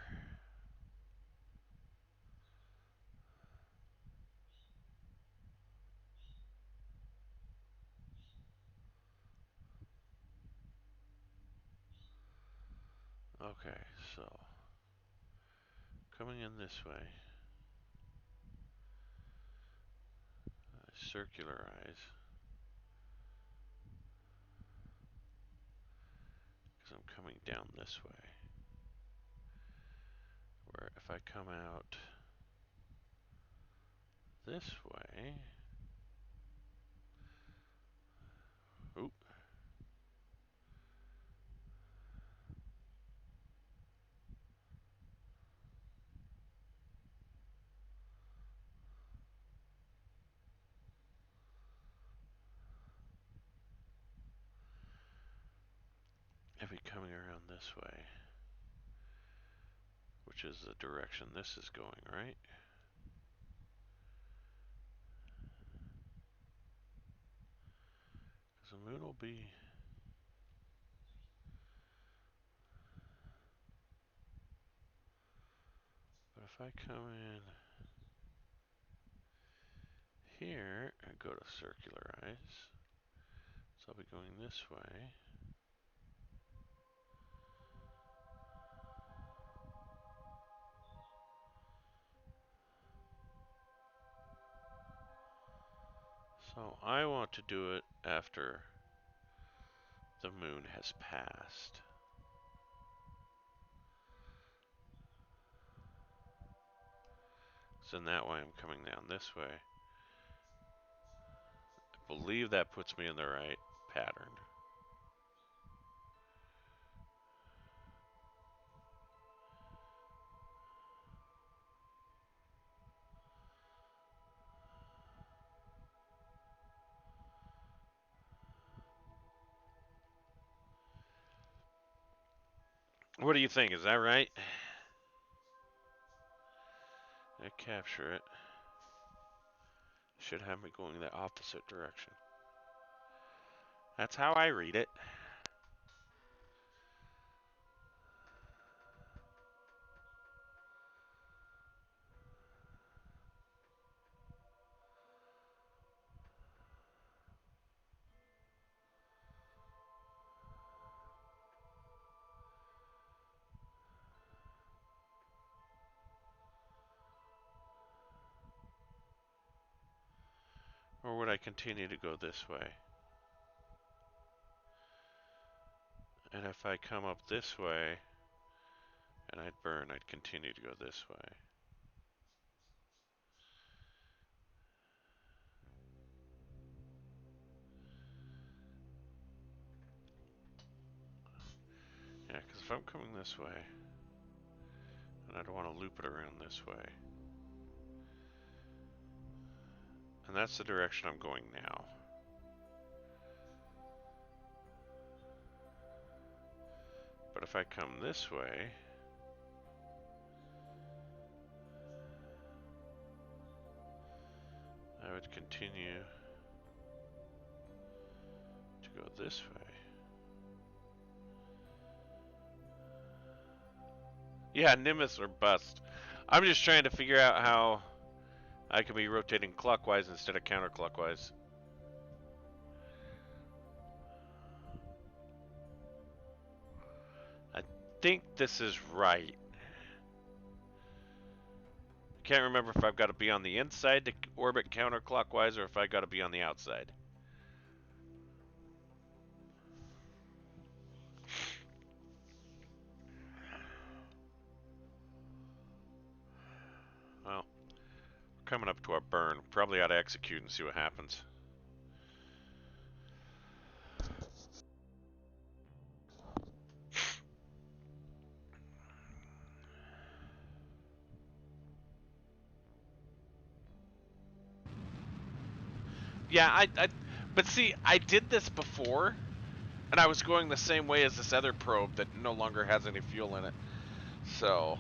Okay, so coming in this way, I circularize because I'm coming down this way. Where if I come out this way, oop, if we coming around this way, which is the direction this is going, right? Because the moon will be, but if I come in here and go to circularize, so I'll be going this way. So I want to do it after the moon has passed. So in that way I'm coming down this way. I believe that puts me in the right pattern. What do you think? Is that right? I capture it. Should have me going the opposite direction. That's how I read it. Or would I continue to go this way? And if I come up this way And I'd burn, I'd continue to go this way. Yeah, because if I'm coming this way, and I don't want to loop it around this way. And that's the direction I'm going now. But if I come this way, I would continue to go this way. Yeah, Nimbus or bust. I'm just trying to figure out how I could be rotating clockwise instead of counterclockwise. I think this is right. Can't remember if I've got to be on the inside to orbit counterclockwise or if I got to be on the outside. Well, coming up to our burn. Probably ought to execute and see what happens. Yeah, but see, I did this before, and I was going the same way as this other probe that no longer has any fuel in it. So,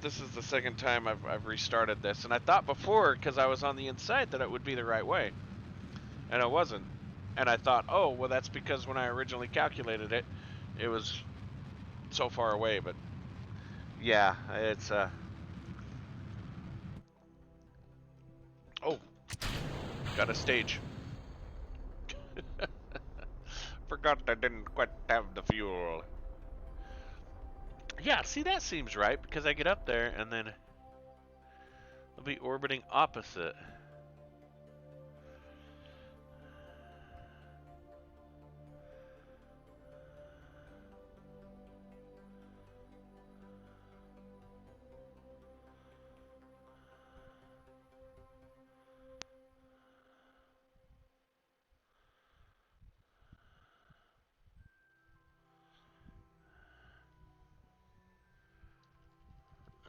this is the second time I've restarted this, and I thought before, because I was on the inside, that it would be the right way, and it wasn't. And I thought, oh, well, that's because when I originally calculated it, it was so far away. But yeah, it's oh, got a stage. Forgot I didn't quite have the fuel. Yeah, see, that seems right, because I get up there, and then I'll be orbiting opposite.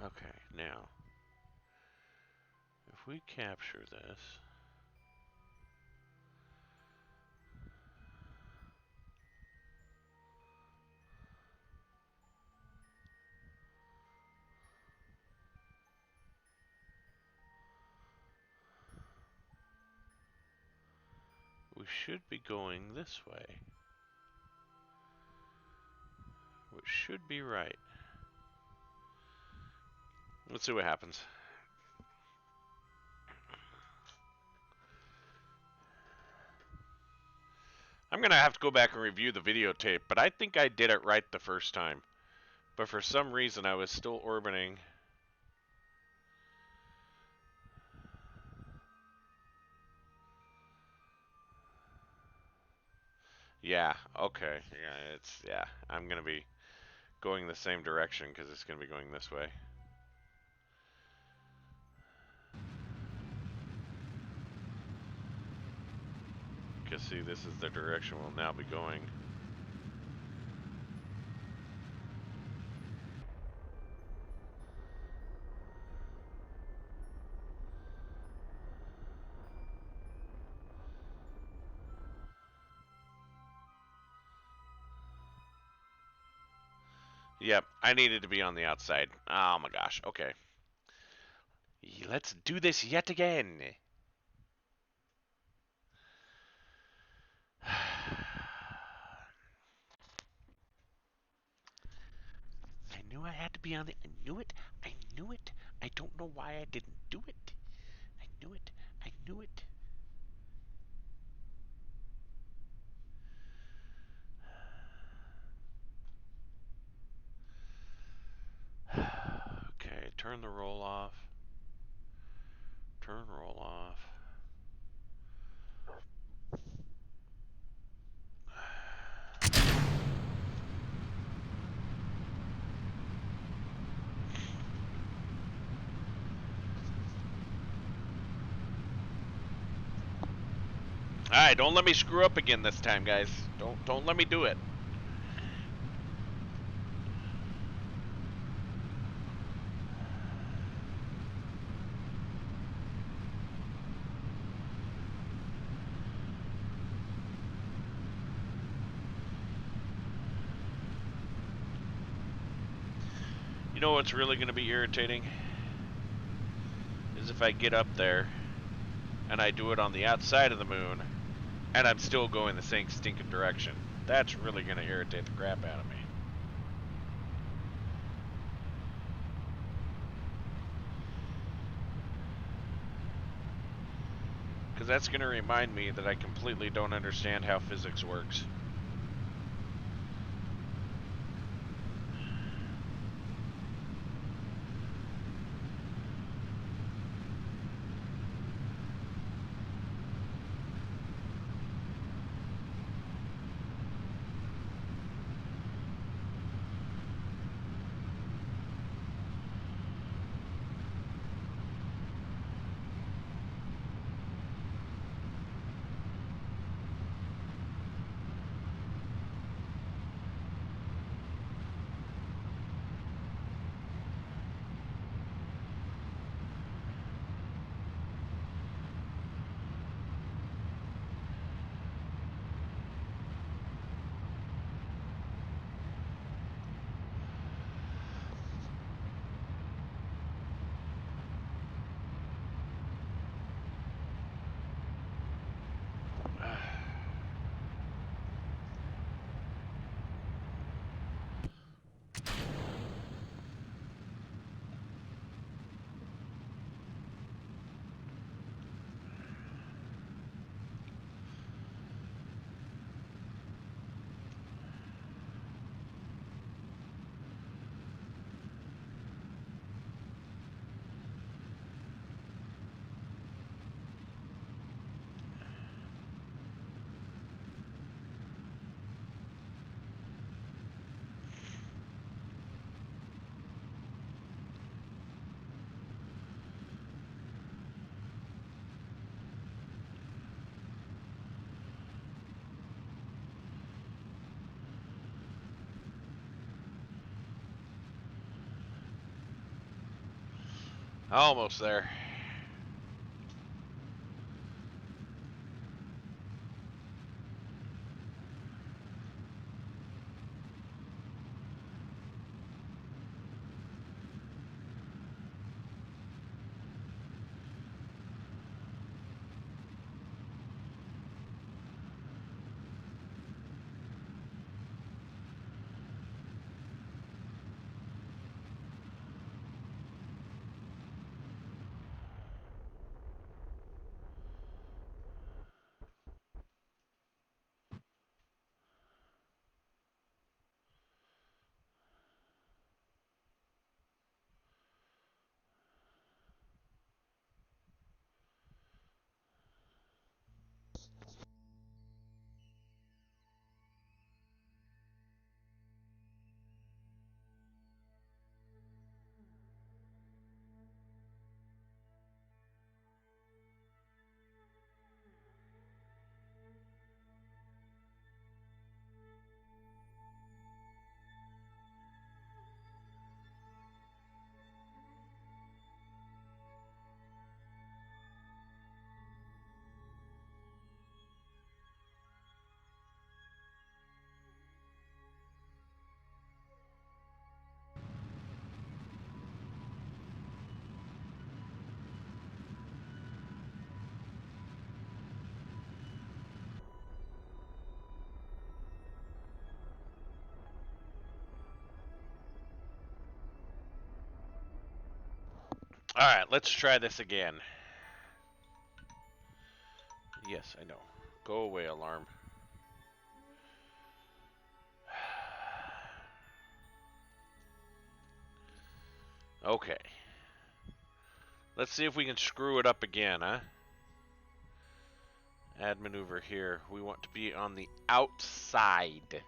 Okay, now, if we capture this, we should be going this way, which should be right. Let's see what happens. I'm going to have to go back and review the videotape, but I think I did it right the first time. But for some reason, I was still orbiting. Yeah, okay. Yeah, I'm going to be going the same direction because it's going to be going this way. Because see, this is the direction we'll now be going. Yep, I needed to be on the outside. Oh my gosh, okay. Let's do this yet again. I knew I had to be on the. I knew it. I knew it. I don't know why I didn't do it. I knew it. I knew it. Okay, turn the roll off. Turn roll off. All right, don't let me screw up again this time, guys. Don't let me do it. You know what's really going to be irritating? Is if I get up there and I do it on the outside of the moon and I'm still going the same stinking direction. That's really going to irritate the crap out of me. Because that's going to remind me that I completely don't understand how physics works. Almost there. All right, let's try this again. Yes, I know. Go away, alarm. Okay. Let's see if we can screw it up again, huh? Add maneuver here. We want to be on the outside.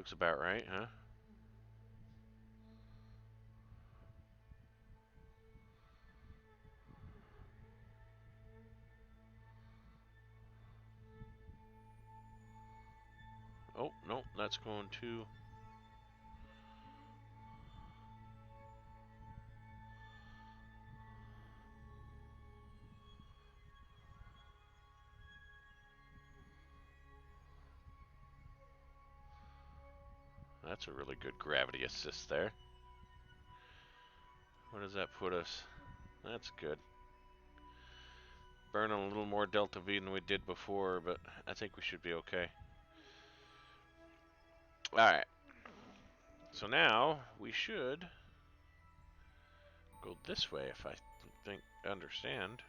looks about right, huh? Oh, no, that's going to... That's a really good gravity assist there. Where does that put us? That's good. Burning a little more delta V than we did before, but I think we should be okay. Alright. So now we should go this way if I understand.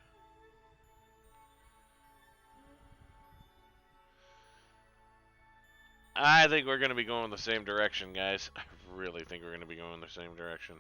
I think we're going to be going the same direction, guys. I really think we're going to be going the same direction.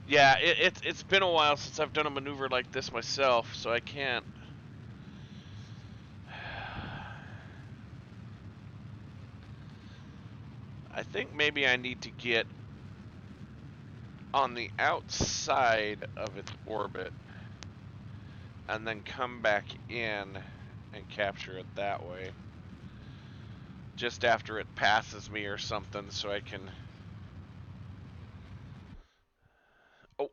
Yeah, it's been a while since I've done a maneuver like this myself, so I can't. I think maybe I need to get on the outside of its orbit and then come back in and capture it that way. Just after it passes me or something, so I can... Oh.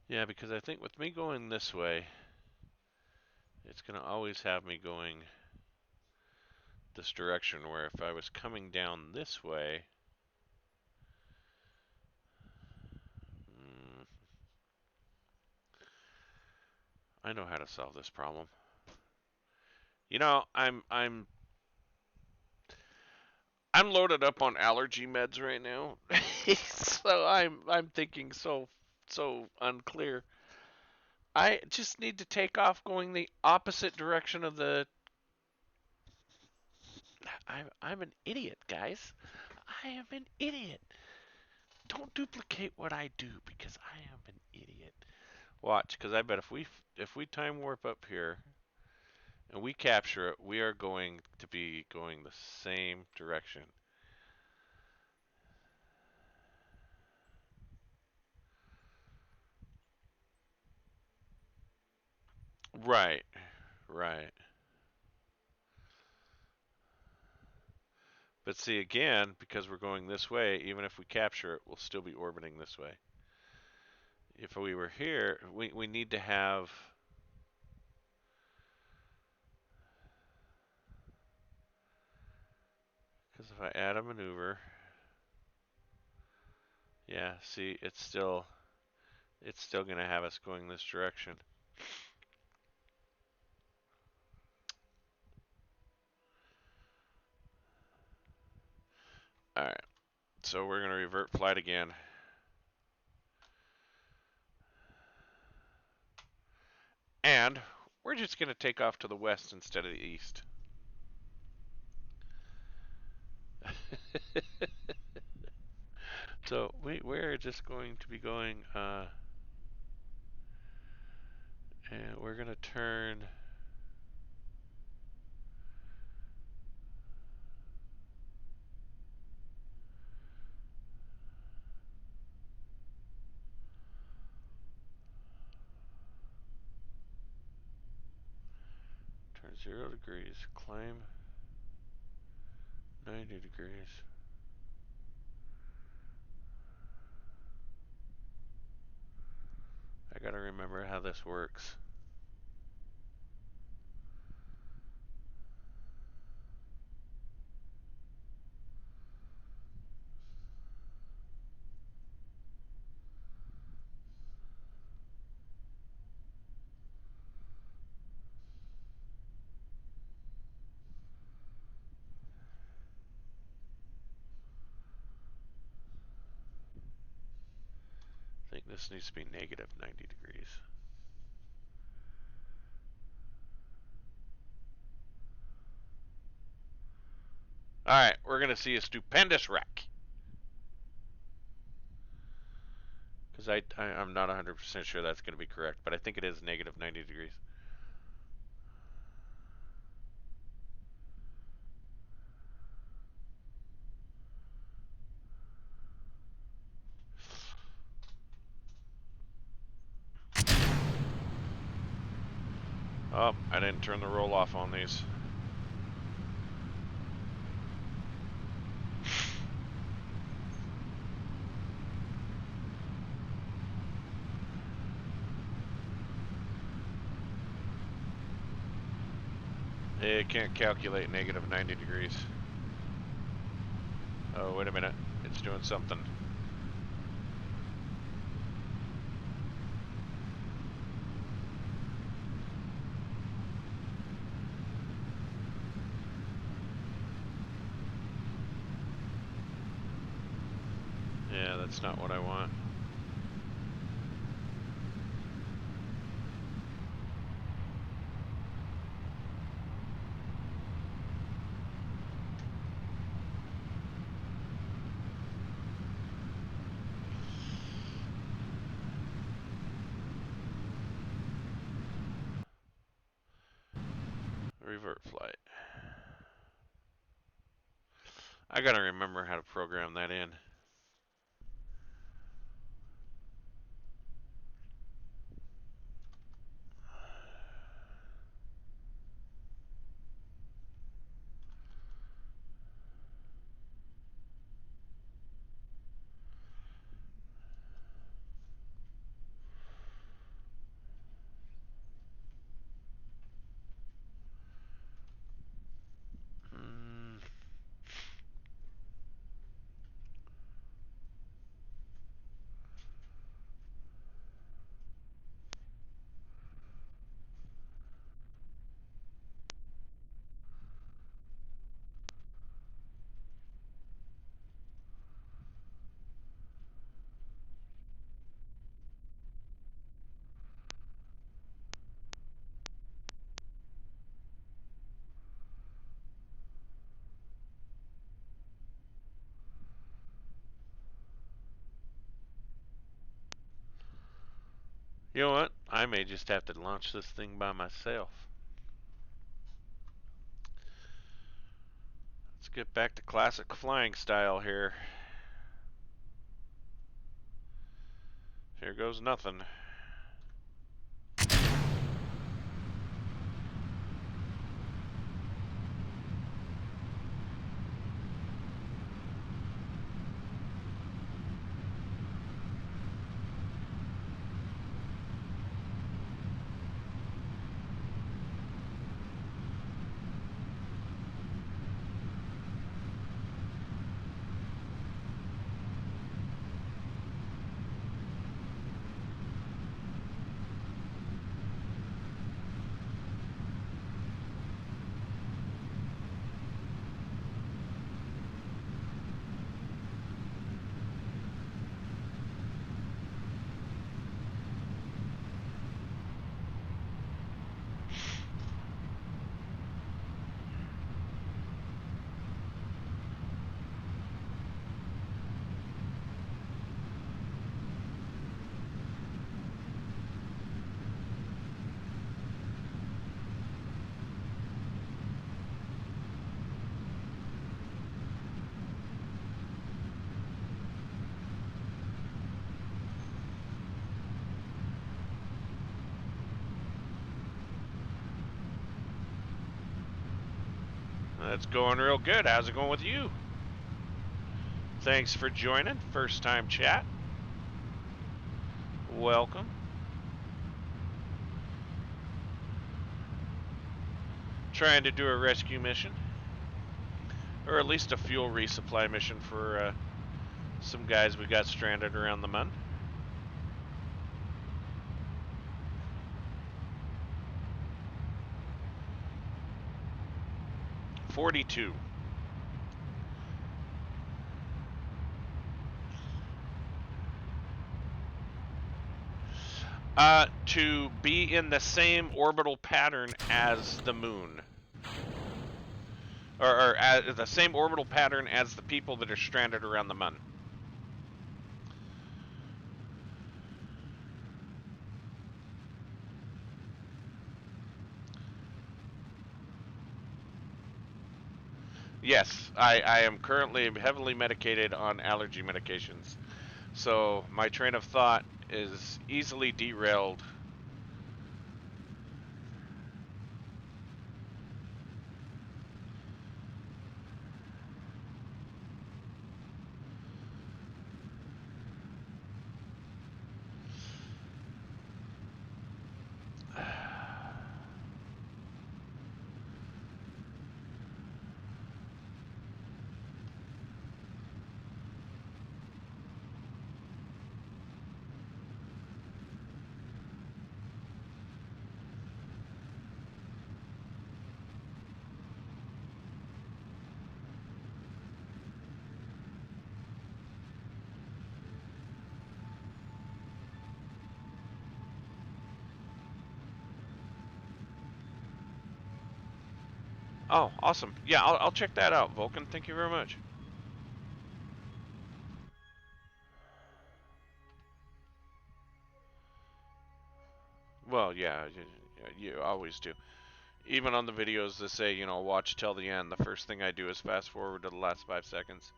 Yeah, because I think with me going this way, it's going to always have me going this direction, where if I was coming down this way... I know how to solve this problem. You know, I'm loaded up on allergy meds right now, so I'm thinking so unclear. I just need to take off going the opposite direction of the. I'm an idiot, guys. I am an idiot. Don't duplicate what I do because I am an idiot. Watch, because I bet if we time warp up here and we capture it, we are going to be going the same direction. Right, right. But see, again, because we're going this way, even if we capture it, we'll still be orbiting this way. If we were here, we need to have... Because if I add a maneuver... Yeah, see, it's still going to have us going this direction. Alright, so we're going to revert flight again. And we're just going to take off to the west instead of the east. So we're just going to be going, and we're going to turn 0 degrees. Claim 90 degrees. I gotta remember how this works. I think this needs to be negative 90 degrees. Alright, we're going to see a stupendous wreck. Because I'm not 100% sure that's going to be correct, but I think it is negative 90 degrees. Oh, I didn't turn the roll off on these. It can't calculate negative 90 degrees. Oh, wait a minute. It's doing something. Yeah, that's not what I want. Revert flight. I gotta remember how to program that in. Mm. You know what? I may just have to launch this thing by myself. Let's get back to classic flying style here. Here goes nothing. That's going real good. How's it going with you? Thanks for joining. First time chat. Welcome. Trying to do a rescue mission. Or at least a fuel resupply mission for some guys we got stranded around the mun. $42. To be in the same orbital pattern as the moon. Or the same orbital pattern as the people that are stranded around the mun. Yes, I am currently heavily medicated on allergy medications. So my train of thought is easily derailed. Oh, awesome. Yeah, I'll check that out, Vulcan. Thank you very much. Well, yeah, you always do. Even on the videos that say, watch till the end, the first thing I do is fast forward to the last 5 seconds.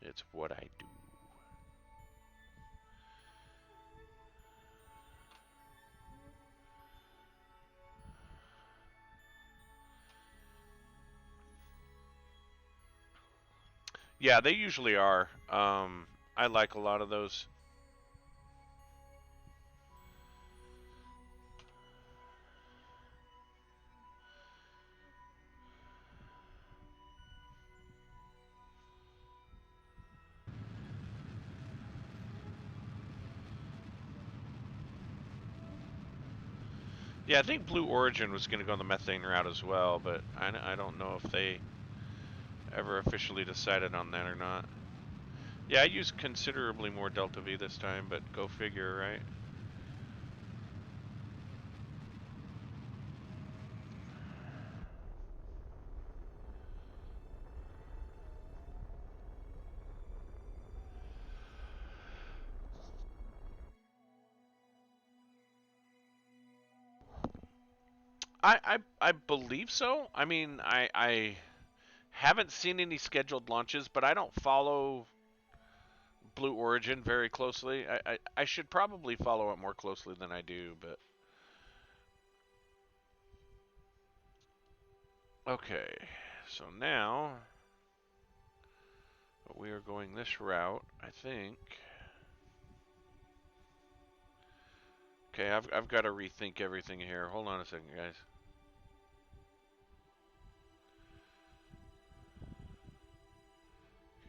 It's what I do. Yeah, they usually are. I like a lot of those. Yeah, I think Blue Origin was going to go the methane route as well, but I don't know if they ever officially decided on that or not. Yeah, I used considerably more Delta V this time, but go figure, right? I believe so. I mean, I haven't seen any scheduled launches, but I don't follow Blue Origin very closely. I should probably follow it more closely than I do, but okay. So now we are going this route, I think. Okay, I've got to rethink everything here. Hold on a second, guys.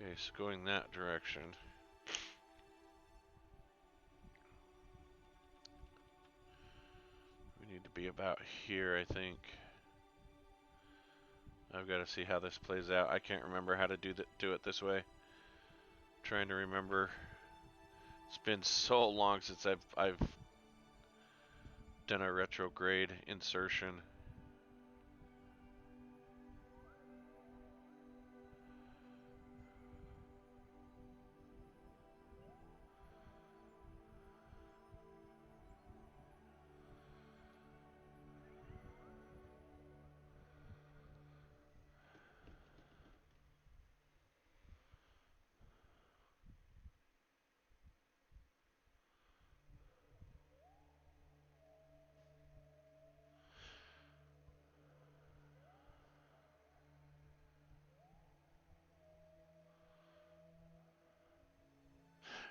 Okay, so going that direction. We need to be about here, I think. I've got to see how this plays out. I can't remember how to do it this way. Trying to remember. It's been so long since I've done a retrograde insertion.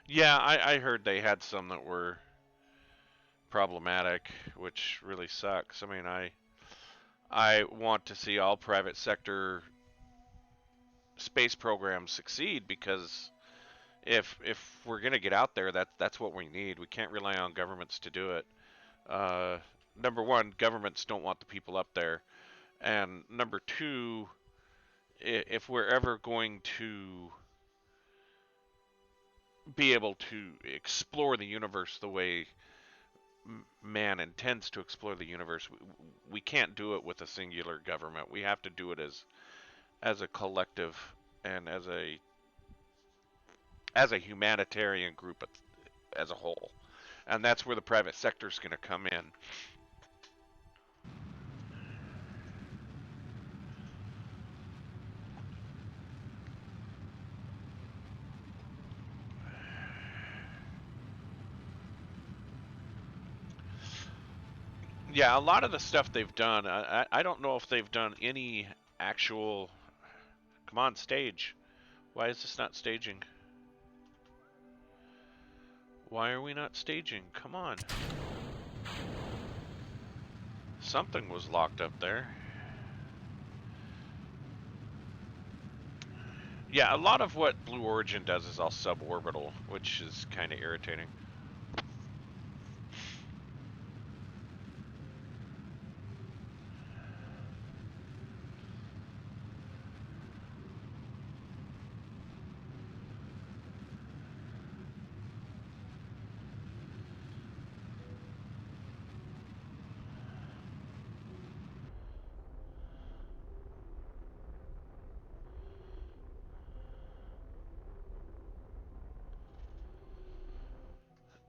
Yeah, I heard they had some that were problematic, which really sucks. I mean, I want to see all private sector space programs succeed because if we're gonna get out there, that's what we need. We can't rely on governments to do it. Uh, Number one, governments don't want the people up there, and number two, if we're ever going to be able to explore the universe the way man intends to explore the universe, we can't do it with a singular government. We have to do it as a collective and as a humanitarian group as a whole. And that's where the private sector is going to come in. Yeah, a lot of the stuff they've done, I don't know if they've done any actual. Come on, stage. Why is this not staging? Why are we not staging? Come on. Something was locked up there. Yeah, a lot of what Blue Origin does is all suborbital, which is kind of irritating.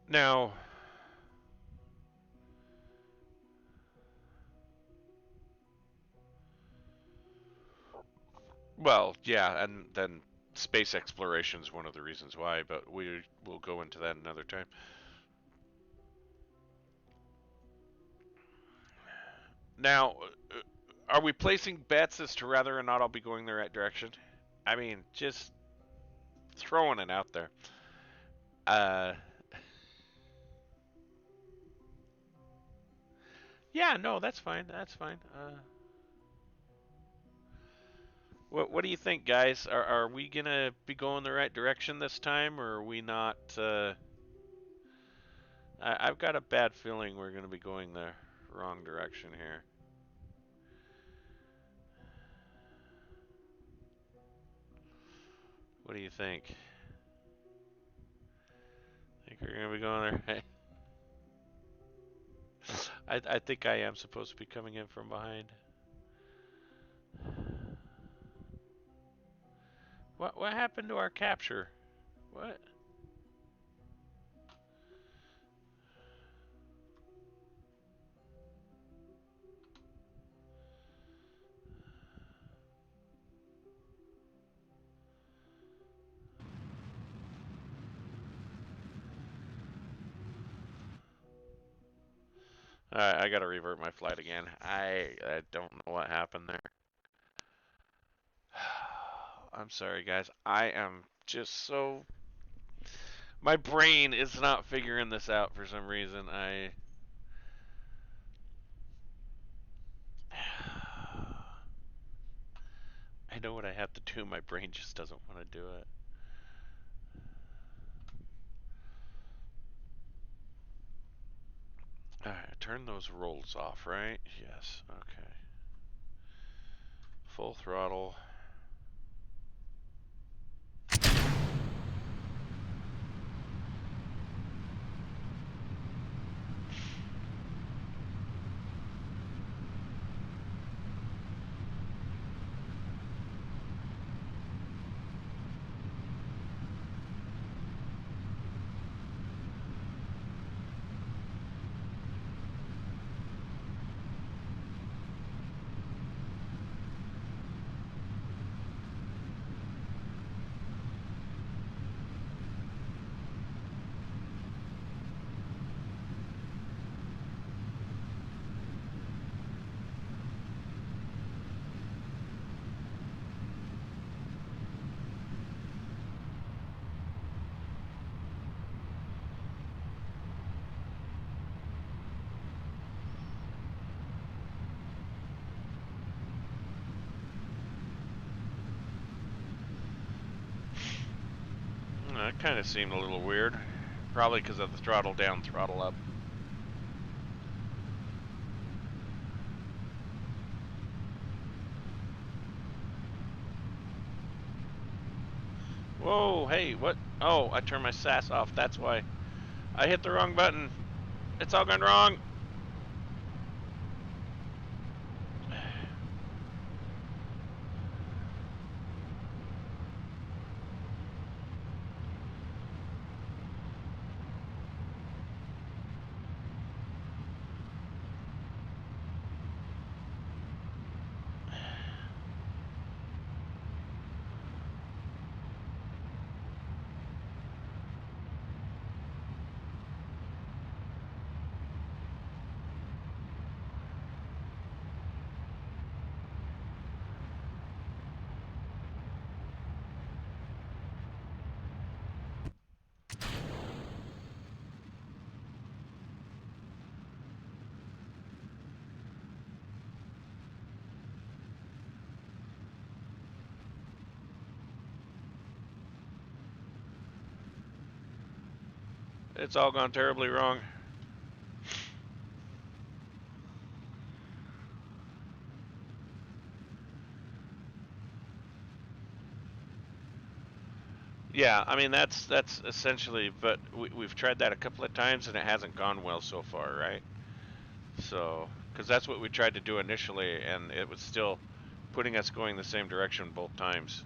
Now, well, yeah, and then space exploration is one of the reasons why, but we will go into that another time. Now, are we placing bets as to whether or not I'll be going the right direction? I mean, just throwing it out there. Uh, yeah, no, that's fine. That's fine. What do you think, guys? Are we gonna be going the right direction this time, or are we not? I've got a bad feeling we're gonna be going the wrong direction here. What do you think? Think we're gonna be going there? I think I am supposed to be coming in from behind. What happened to our capture? What? Alright, I gotta revert my flight again. I don't know what happened there. I'm sorry, guys. I am just so. My brain is not figuring this out for some reason. I know what I have to do. My brain just doesn't want to do it. Alright, turn those rolls off, right? Yes, okay. Full throttle. It kind of seemed a little weird. Probably because of the throttle down, throttle up. Whoa, hey, what? Oh, I turned my sass off. That's why. I hit the wrong button. It's all gone wrong. It's all gone terribly wrong. Yeah, I mean that's essentially, but we've tried that a couple of times and it hasn't gone well so far, right? So, because that's what we tried to do initially, and it was still putting us going the same direction both times.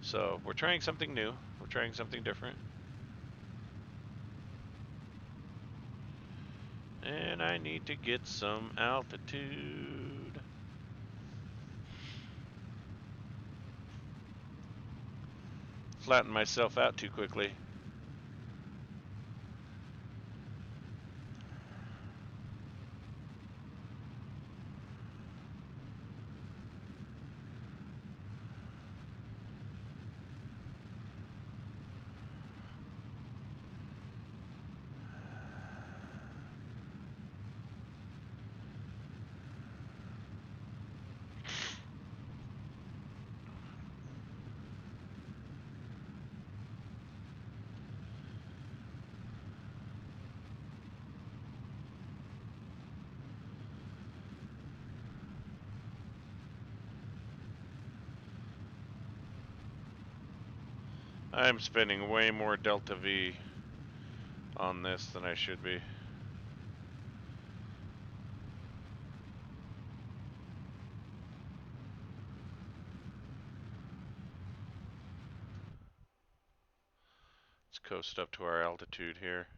So we're trying something new. We're trying something different. And I need to get some altitude. Flatten myself out too quickly. I'm spending way more delta V on this than I should be. Let's coast up to our altitude here.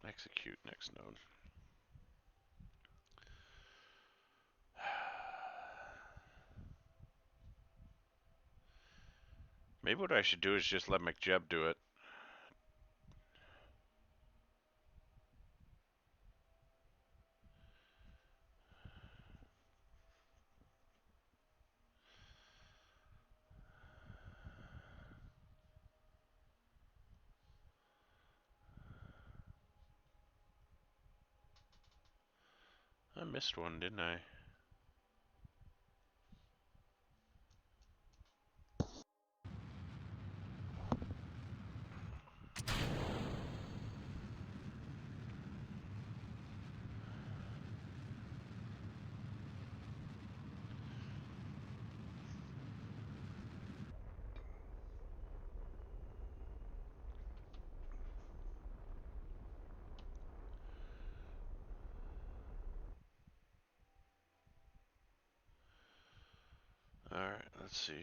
Execute next node. Maybe what I should do is just let McJeb do it. I missed one, didn't I? Alright, let's see.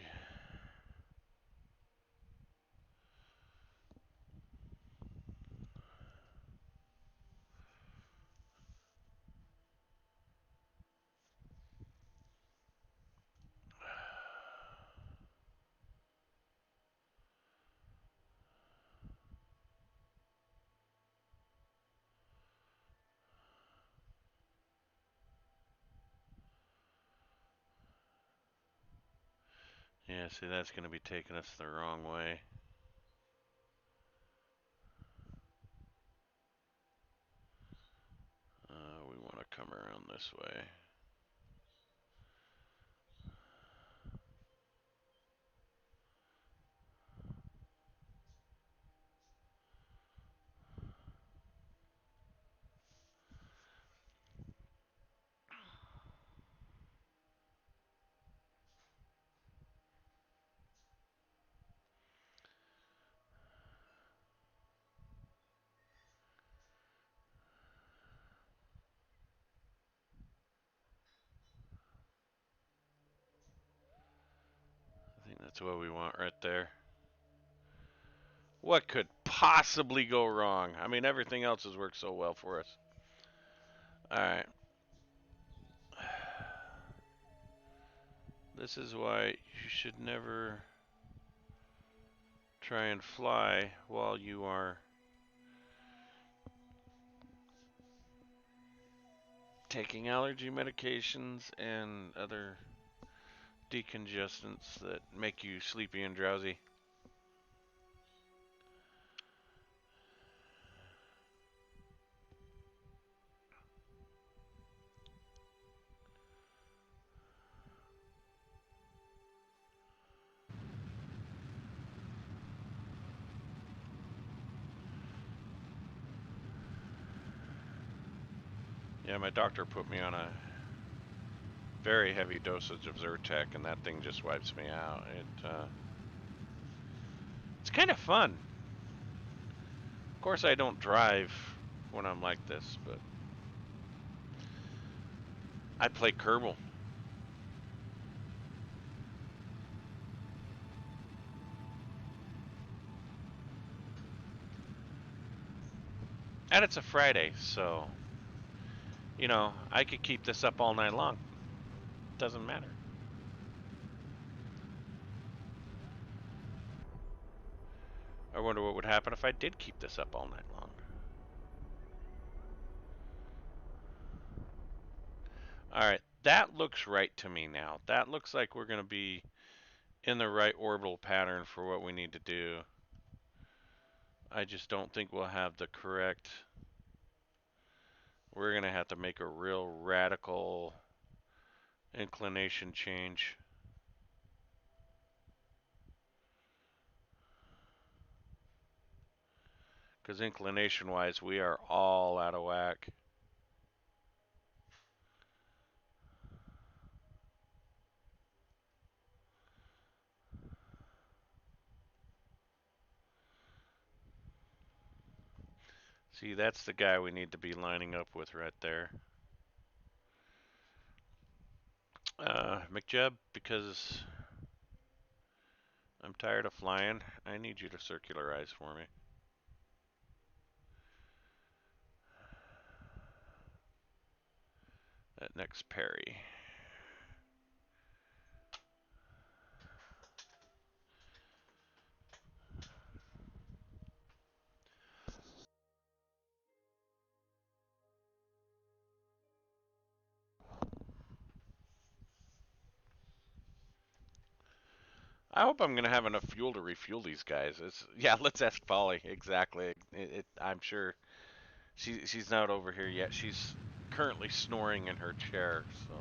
Yeah, see, that's going to be taking us the wrong way. We want to come around this way. I think that's what we want right there. What could possibly go wrong? I mean, everything else has worked so well for us. Alright. This is why you should never try and fly while you are taking allergy medications and other decongestants that make you sleepy and drowsy. Yeah, my doctor put me on a very heavy dosage of Zyrtec, and that thing just wipes me out. It's kind of fun. Of course, I don't drive when I'm like this, but I play Kerbal. And it's a Friday, so, I could keep this up all night long. Doesn't matter. I wonder what would happen if I did keep this up all night long. Alright, that looks right to me now. That looks like we're going to be in the right orbital pattern for what we need to do. I just don't think we'll have the correct... We're going to have to make a real radical inclination change. Because inclination-wise, we are all out of whack. See, that's the guy we need to be lining up with right there. McJeb, because I'm tired of flying, I need you to circularize for me. That next parry. I hope I'm gonna have enough fuel to refuel these guys. Yeah, let's ask Polly. Exactly. I'm sure she's not over here yet. She's currently snoring in her chair, so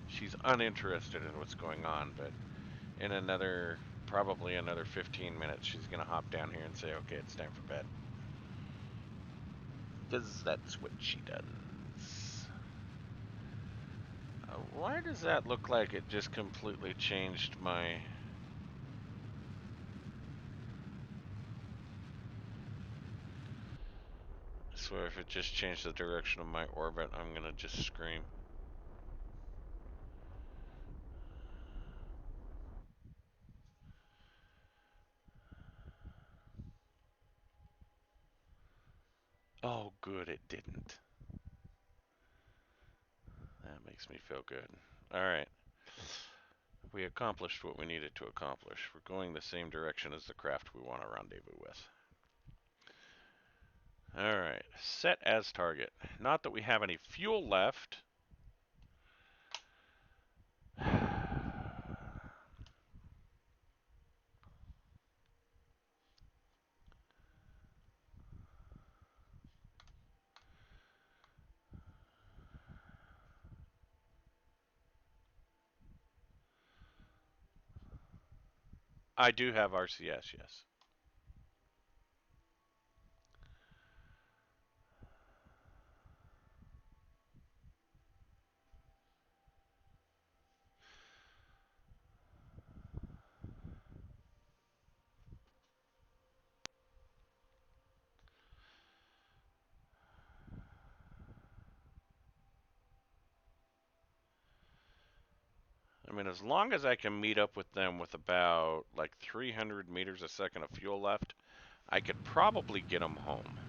she's uninterested in what's going on. But in probably another 15 minutes, she's gonna hop down here and say, "Okay, it's time for bed," because that's what she does. Why does that look like it just completely changed my... I swear if it just changed the direction of my orbit, I'm gonna just scream. Oh, good, it didn't. That makes me feel good. Alright. We accomplished what we needed to accomplish. We're going the same direction as the craft we want to rendezvous with. Alright. Set as target. Not that we have any fuel left. I do have RCS, yes. I mean, as long as I can meet up with them with about like 300 meters a second of fuel left, I could probably get them home.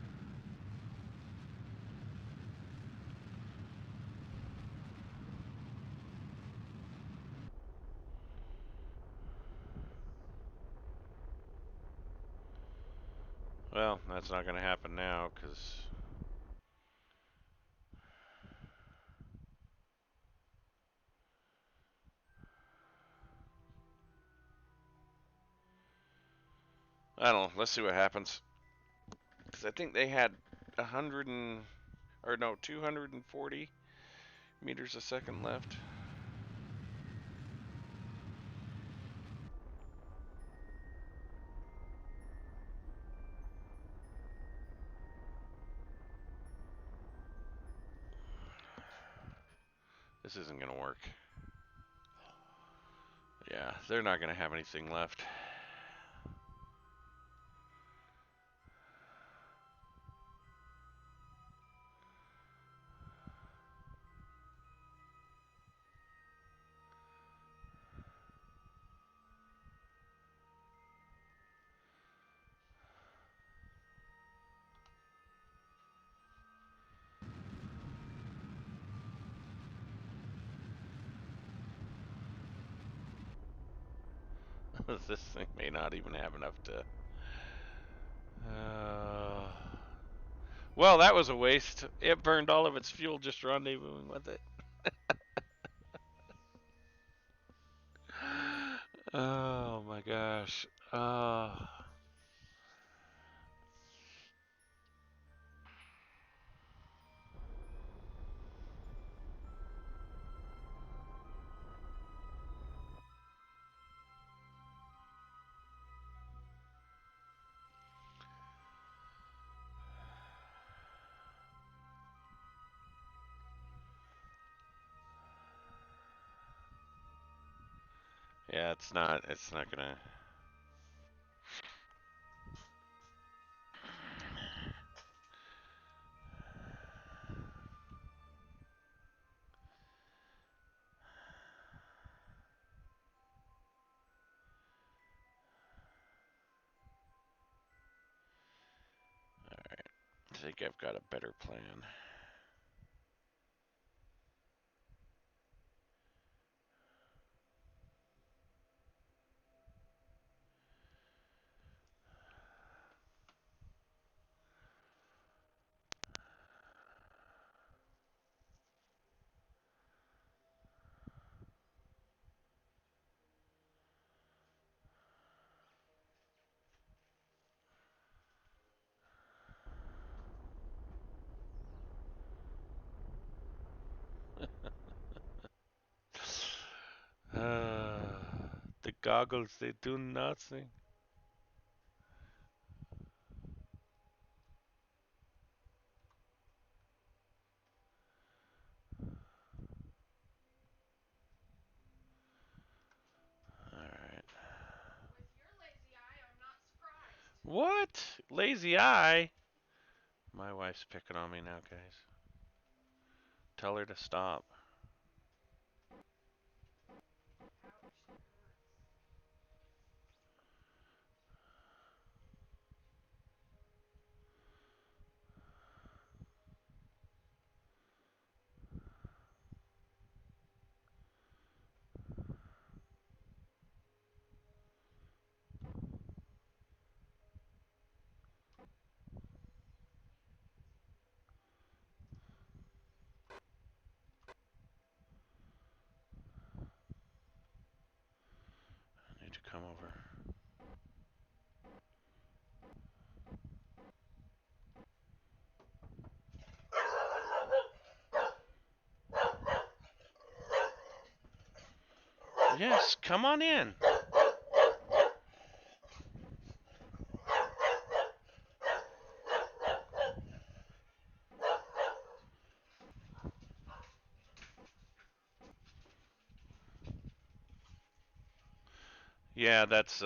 Well, that's not going to happen now because I don't know. Let's see what happens. Because I think they had 100 and or no 240 meters a second left. This isn't going to work. Yeah, they're not going to have anything left. This thing may not even have enough to. Uh, well, that was a waste. It burned all of its fuel just rendezvousing with it. Oh my gosh. Yeah, it's not. It's not gonna. All right. I think I've got a better plan. Uh, the goggles, they do nothing. All right. What? Lazy eye? My wife's picking on me now, guys. Tell her to stop. I need to come over. Yes, come on in. Yeah, that's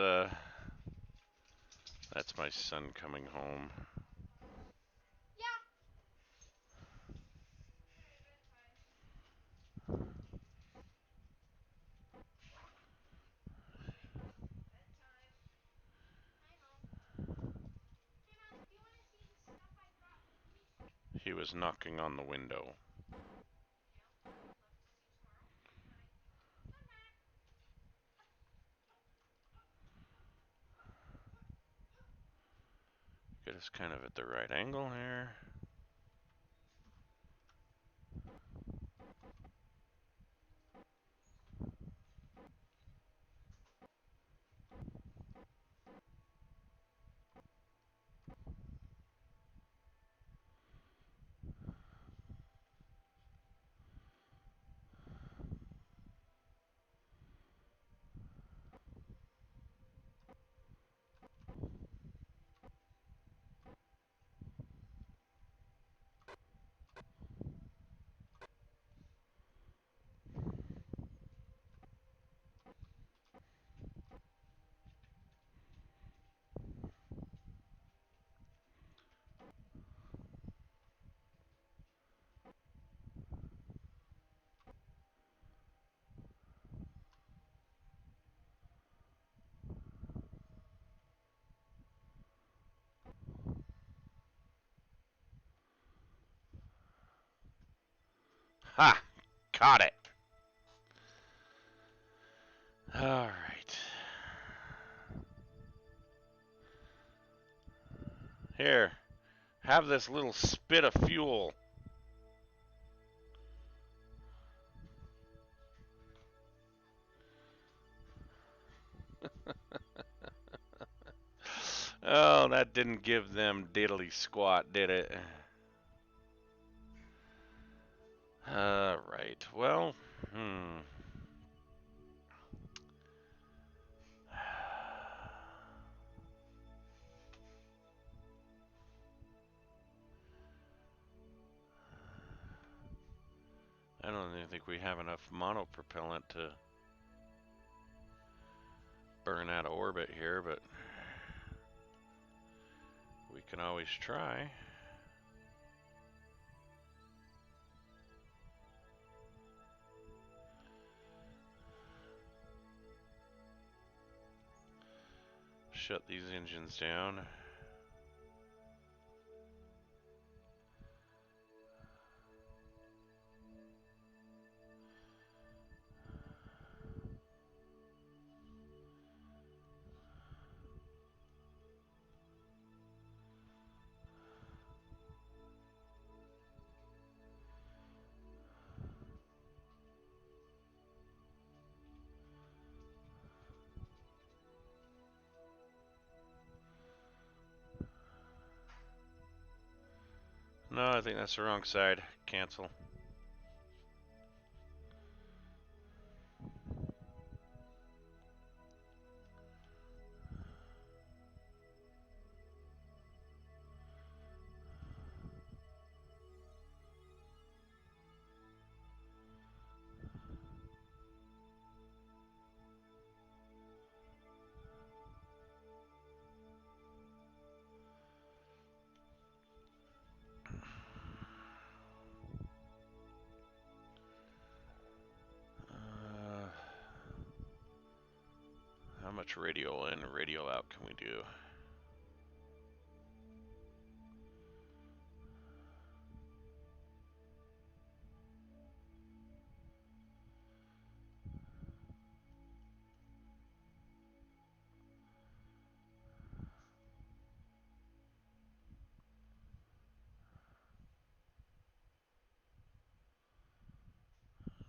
my son coming home. He was knocking on the window. Get us kind of at the right angle here. Ha! Caught it! Alright. Here, have this little spit of fuel. Oh, that didn't give them diddly squat, did it? Right. Well, I don't even think we have enough monopropellant to burn out of orbit here, but we can always try. Shut these engines down. No, I think that's the wrong side. Cancel. How much radial in, radial out can we do?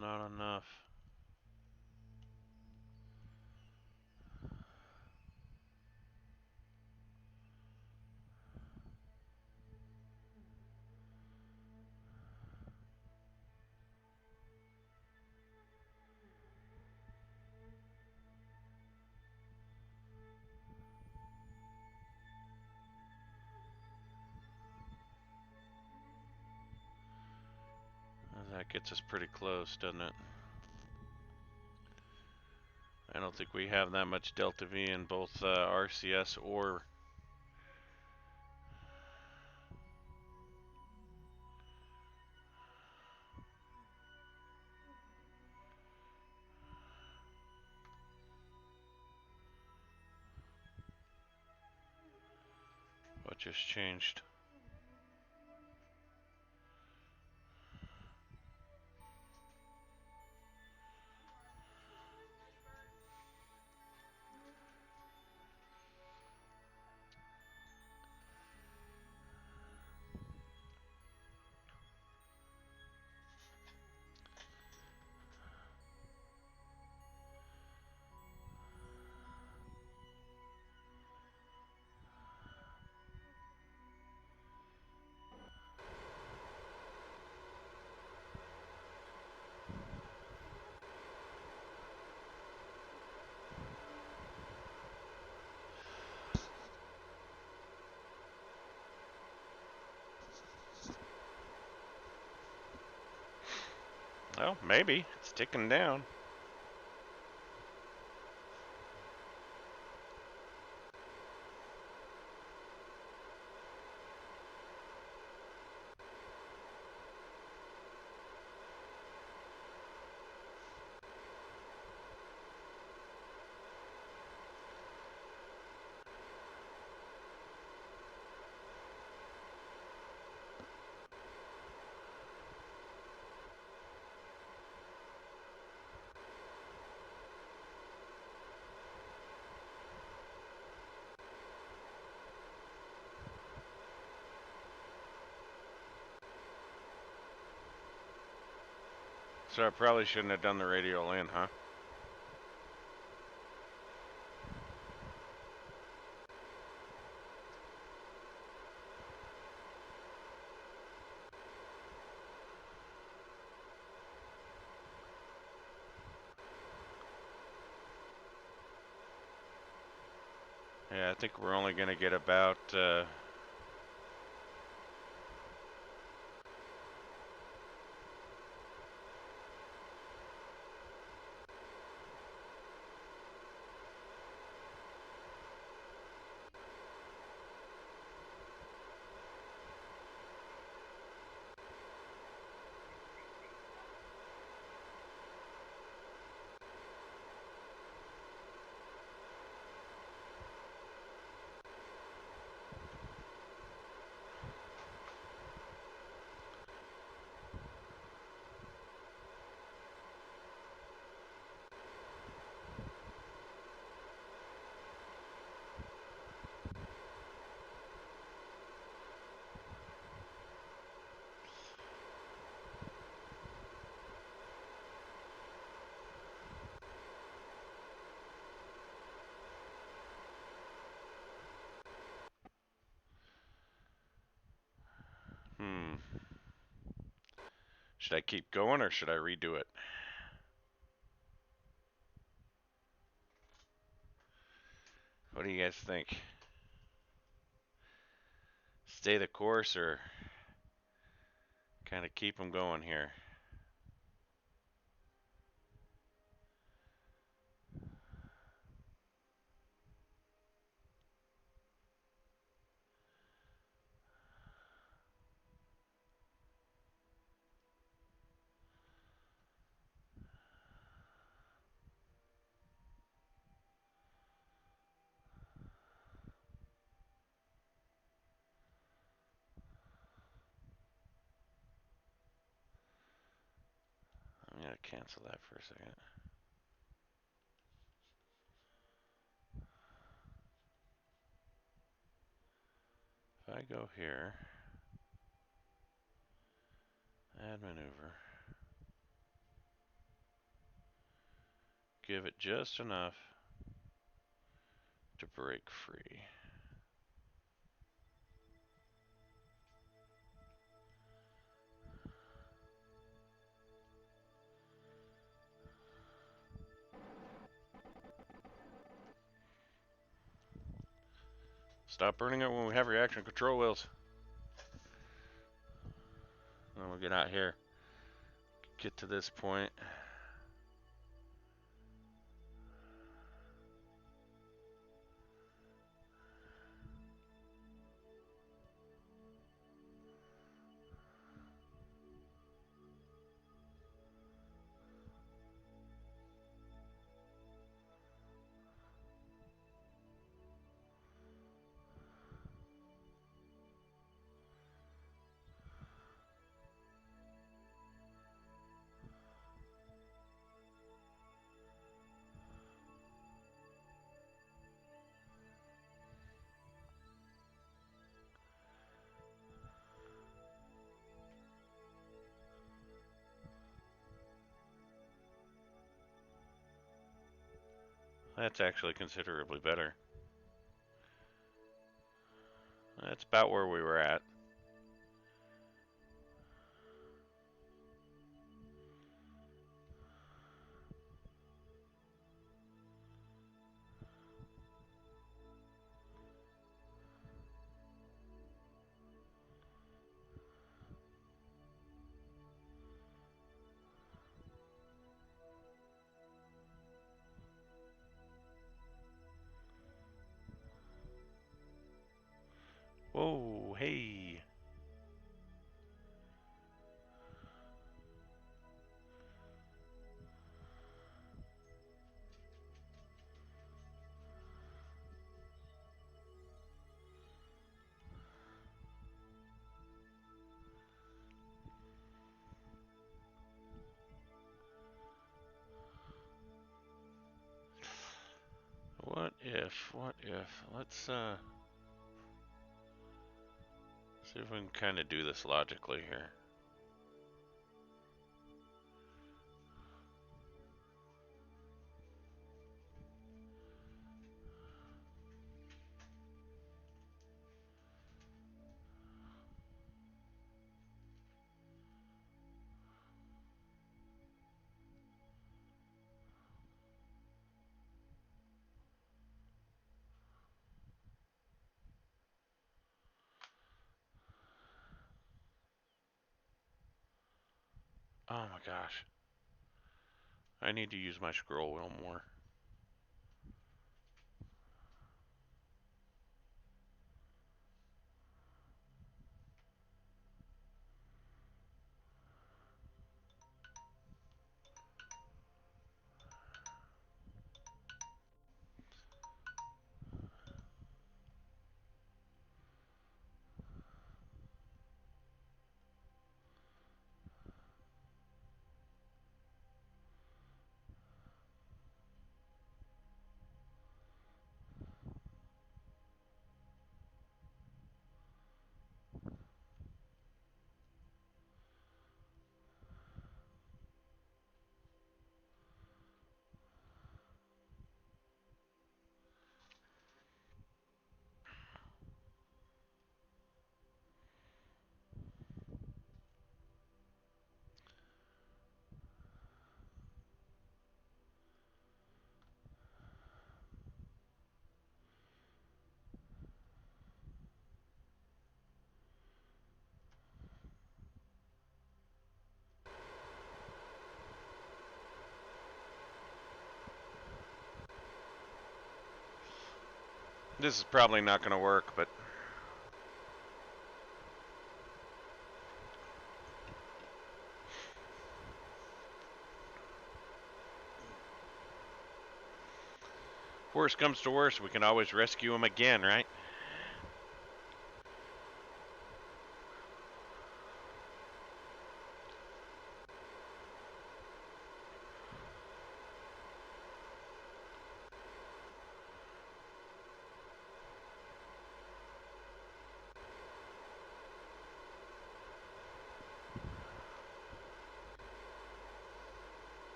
Not enough. That gets us pretty close, doesn't it? I don't think we have that much delta V in both RCS or what just changed. Well, maybe it's ticking down. So I probably shouldn't have done the radial in, huh? Yeah, I think we're only gonna get about hmm. Should I keep going or should I redo it? What do you guys think? Stay the course or kind of keep them going here? I'm gonna cancel that for a second. If I go here, add maneuver, give it just enough to break free. Stop burning it when we have reaction control wheels. Then we'll get out here. Get to this point. That's actually considerably better. That's about where we were at. Whoa, hey. What if? Let's see if we can kind of do this logically here. Oh my gosh. I need to use my scroll wheel more. This is probably not going to work, but if worst comes to worst, we can always rescue him again, right?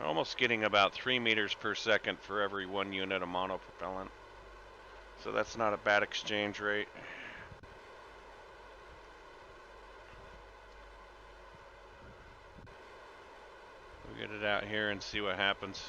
Almost getting about 3 meters per second for every 1 unit of monopropellant. So that's not a bad exchange rate. We'll get it out here and see what happens.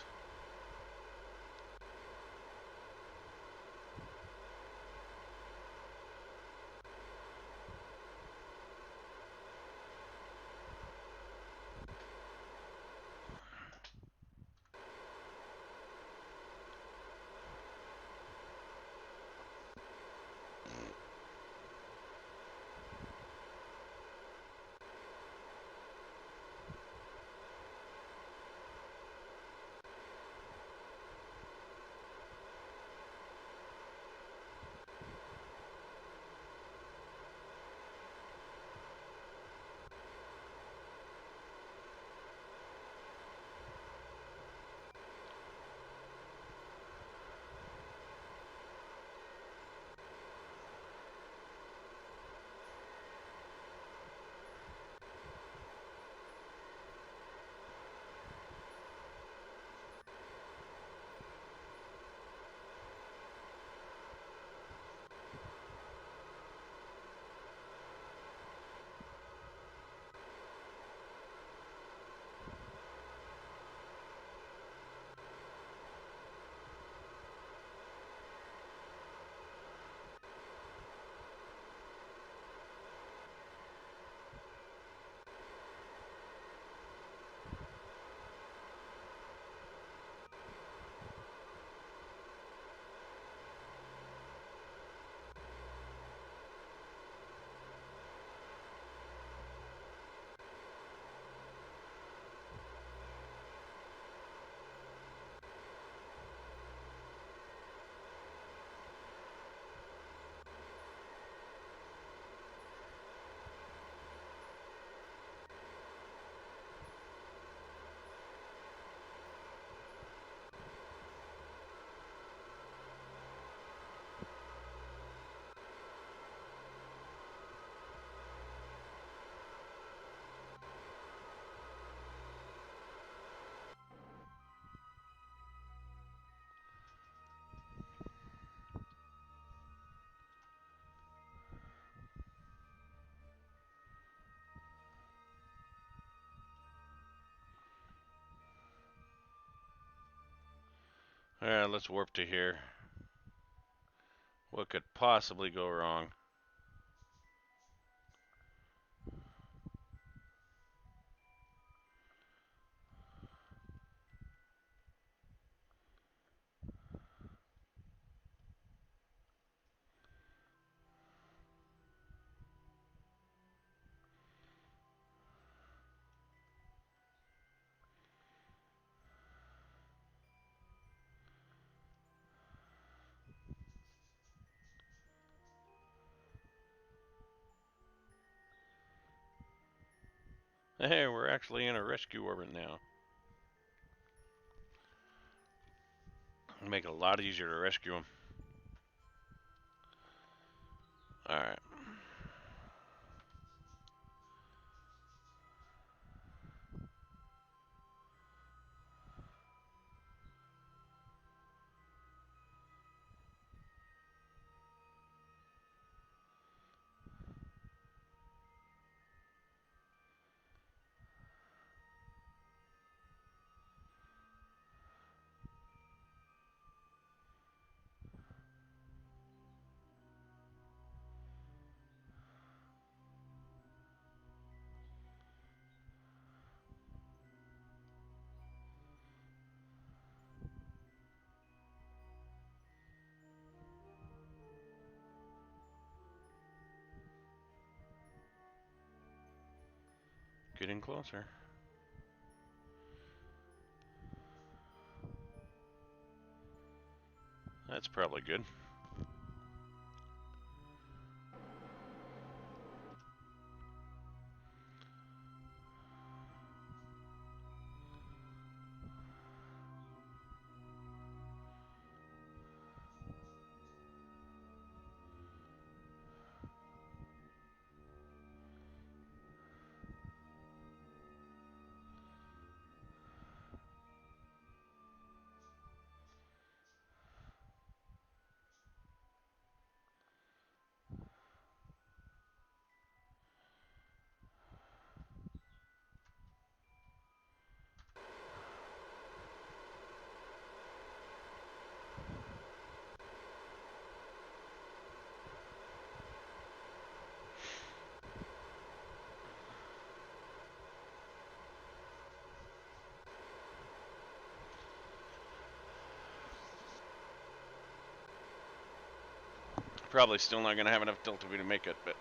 Alright, let's warp to here. What could possibly go wrong? Hey, we're actually in a rescue orbit now. Make it a lot easier to rescue them. Alright. Getting closer. That's probably good. Probably still not going to have enough Delta V to make it, but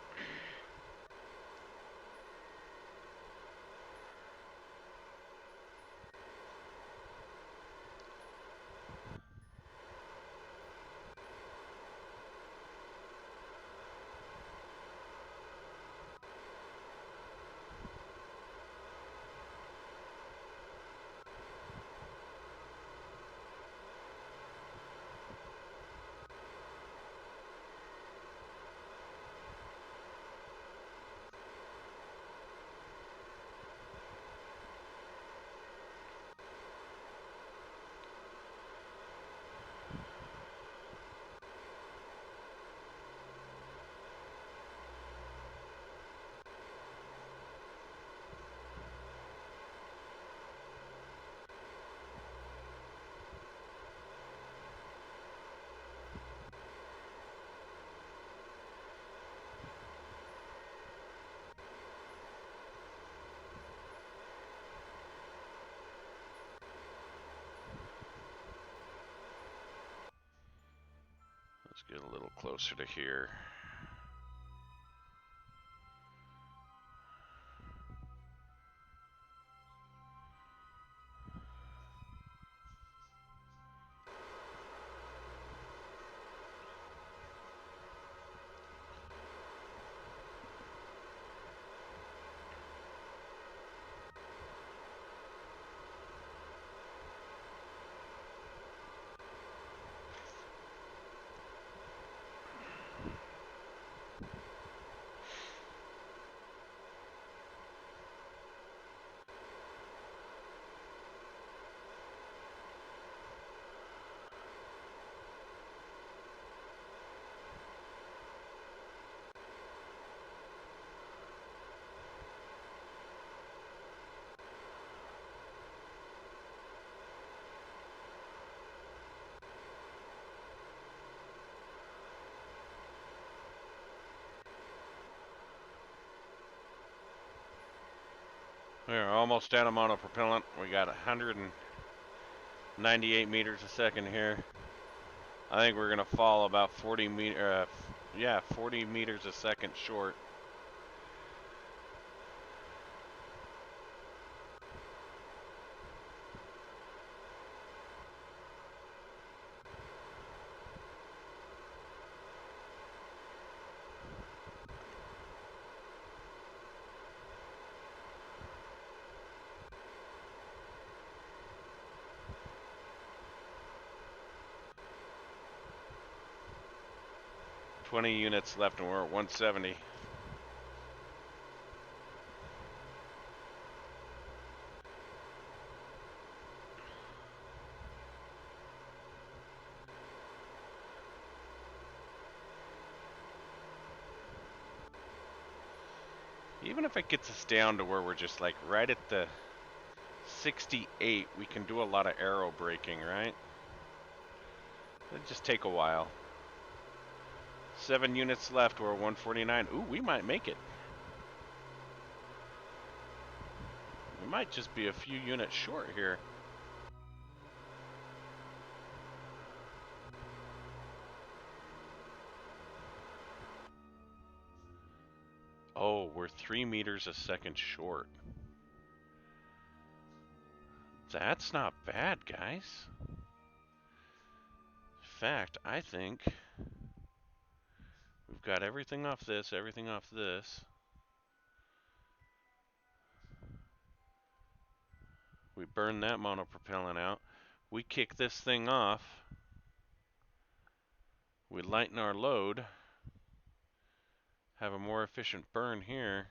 let's get a little closer to here. We're almost out of monopropellant. We got 198 meters a second here. I think we're gonna fall about 40 meters a second short. Units left and we're at 170. Even if it gets us down to where we're just like right at the 68, we can do a lot of aero braking, right? It'll just take a while. 7 units left, we're 149. Ooh, we might make it. We might just be a few units short here. Oh, we're 3 meters a second short. That's not bad, guys. In fact, I think we've got everything off this, everything off this. We burn that monopropellant out. We kick this thing off. We lighten our load. Have a more efficient burn here.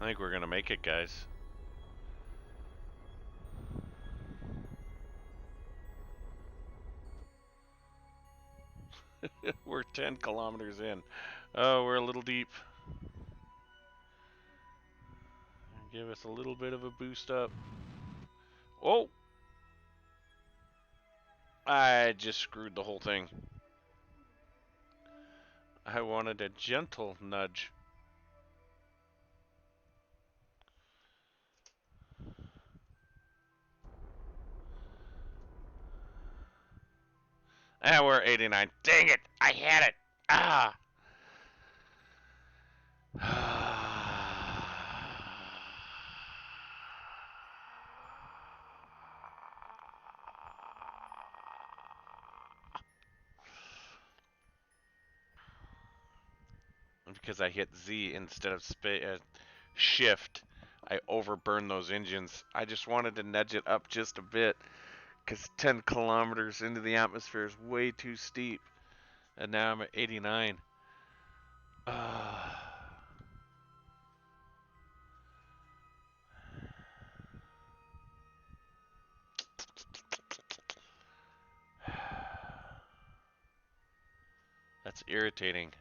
I think we're gonna make it, guys. We're 10 kilometers in. Oh, we're a little deep. Give us a little bit of a boost up. Oh! I just screwed the whole thing. I wanted a gentle nudge. Ah, we're 89. Dang it! I had it! Ah! Because I hit Z instead of shift, I overburned those engines. I just wanted to nudge it up just a bit, because 10 kilometers into the atmosphere is way too steep. And now I'm at 89. That's irritating.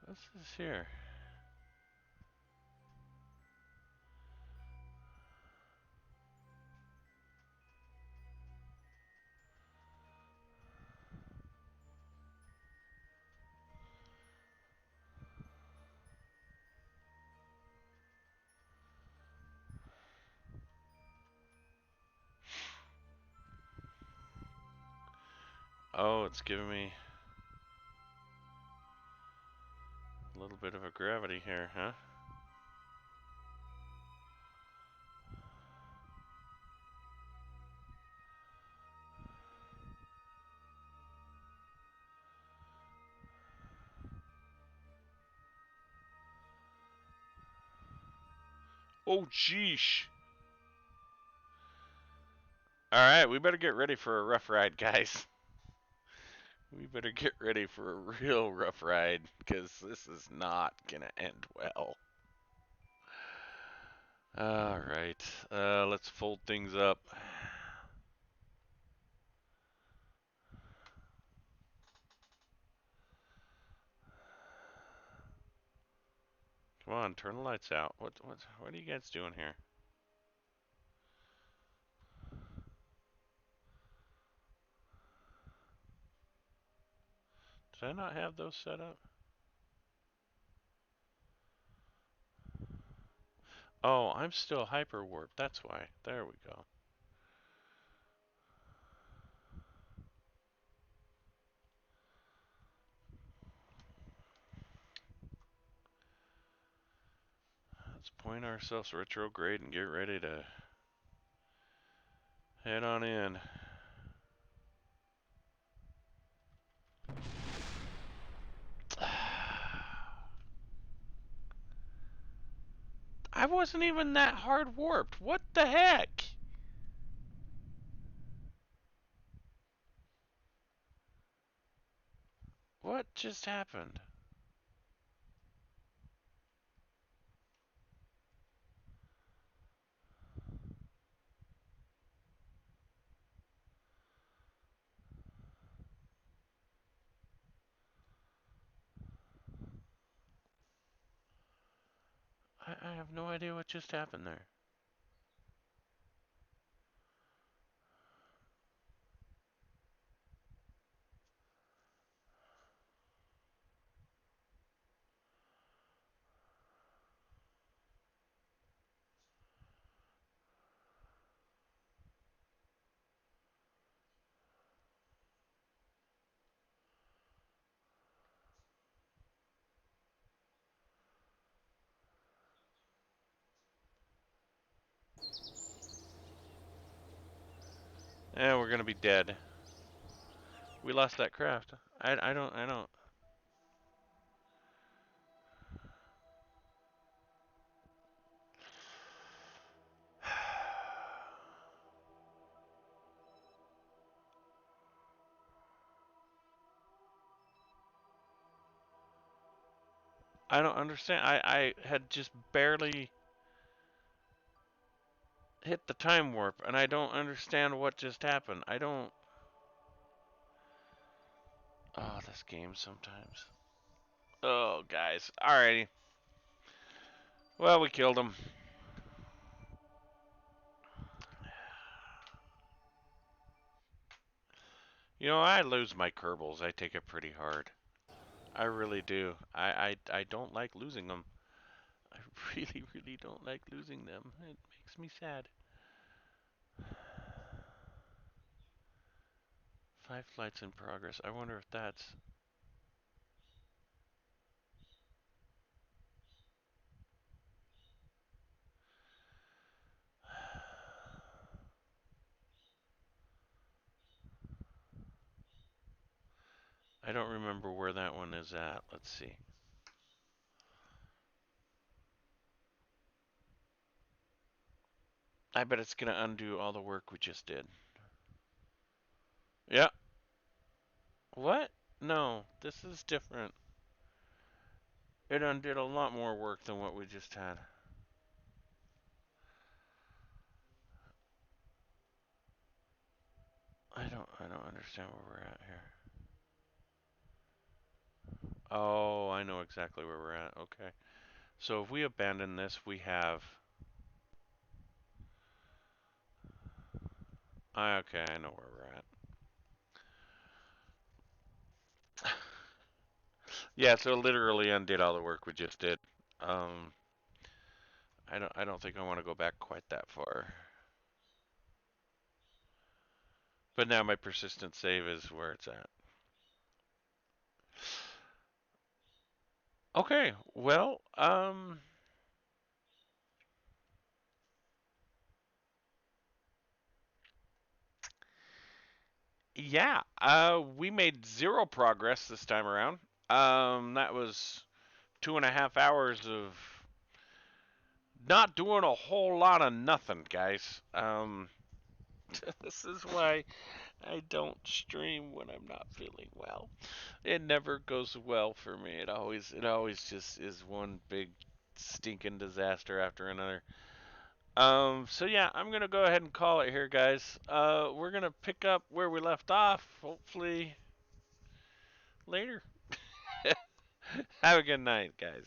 What's this here? Oh, it's giving me a little bit of a gravity here, huh? Oh, jeesh. Alright, we better get ready for a rough ride, guys. We better get ready for a real rough ride, because this is not gonna end well. Alright, let's fold things up. Come on, turn the lights out. What are you guys doing here? Did I not have those set up? Oh, I'm still hyper warped. That's why. There we go. Let's point ourselves retrograde and get ready to head on in. I wasn't even that hard warped. What the heck? What just happened? I have no idea what just happened there. We're gonna be dead. We lost that craft. I don't. I don't understand. I had just barely hit the time warp, and I don't understand what just happened. I don't. Oh, this game sometimes. Oh, guys. Alrighty. Well, we killed him. You know, I lose my Kerbals. I take it pretty hard. I really do. I don't like losing them. I really, really don't like losing them. It makes me sad. 5 flights in progress. I wonder if that's... I don't remember where that one is at. Let's see. I bet it's gonna undo all the work we just did. Yeah. What? No, this is different. It undid a lot more work than what we just had. I don't understand where we're at here. Oh, I know exactly where we're at. Okay. So if we abandon this, we have... Okay, I know where we're at. Yeah, so literally undid all the work we just did. Um, I don't think I want to go back quite that far. But now my persistent save is where it's at. Okay, well, yeah, we made zero progress this time around. That was 2.5 hours of not doing a whole lot of nothing, guys. This is why I don't stream when I'm not feeling well. It never goes well for me. It always just is one big stinking disaster after another. So yeah, I'm gonna go ahead and call it here, guys. We're gonna pick up where we left off, hopefully later. Have a good night, guys.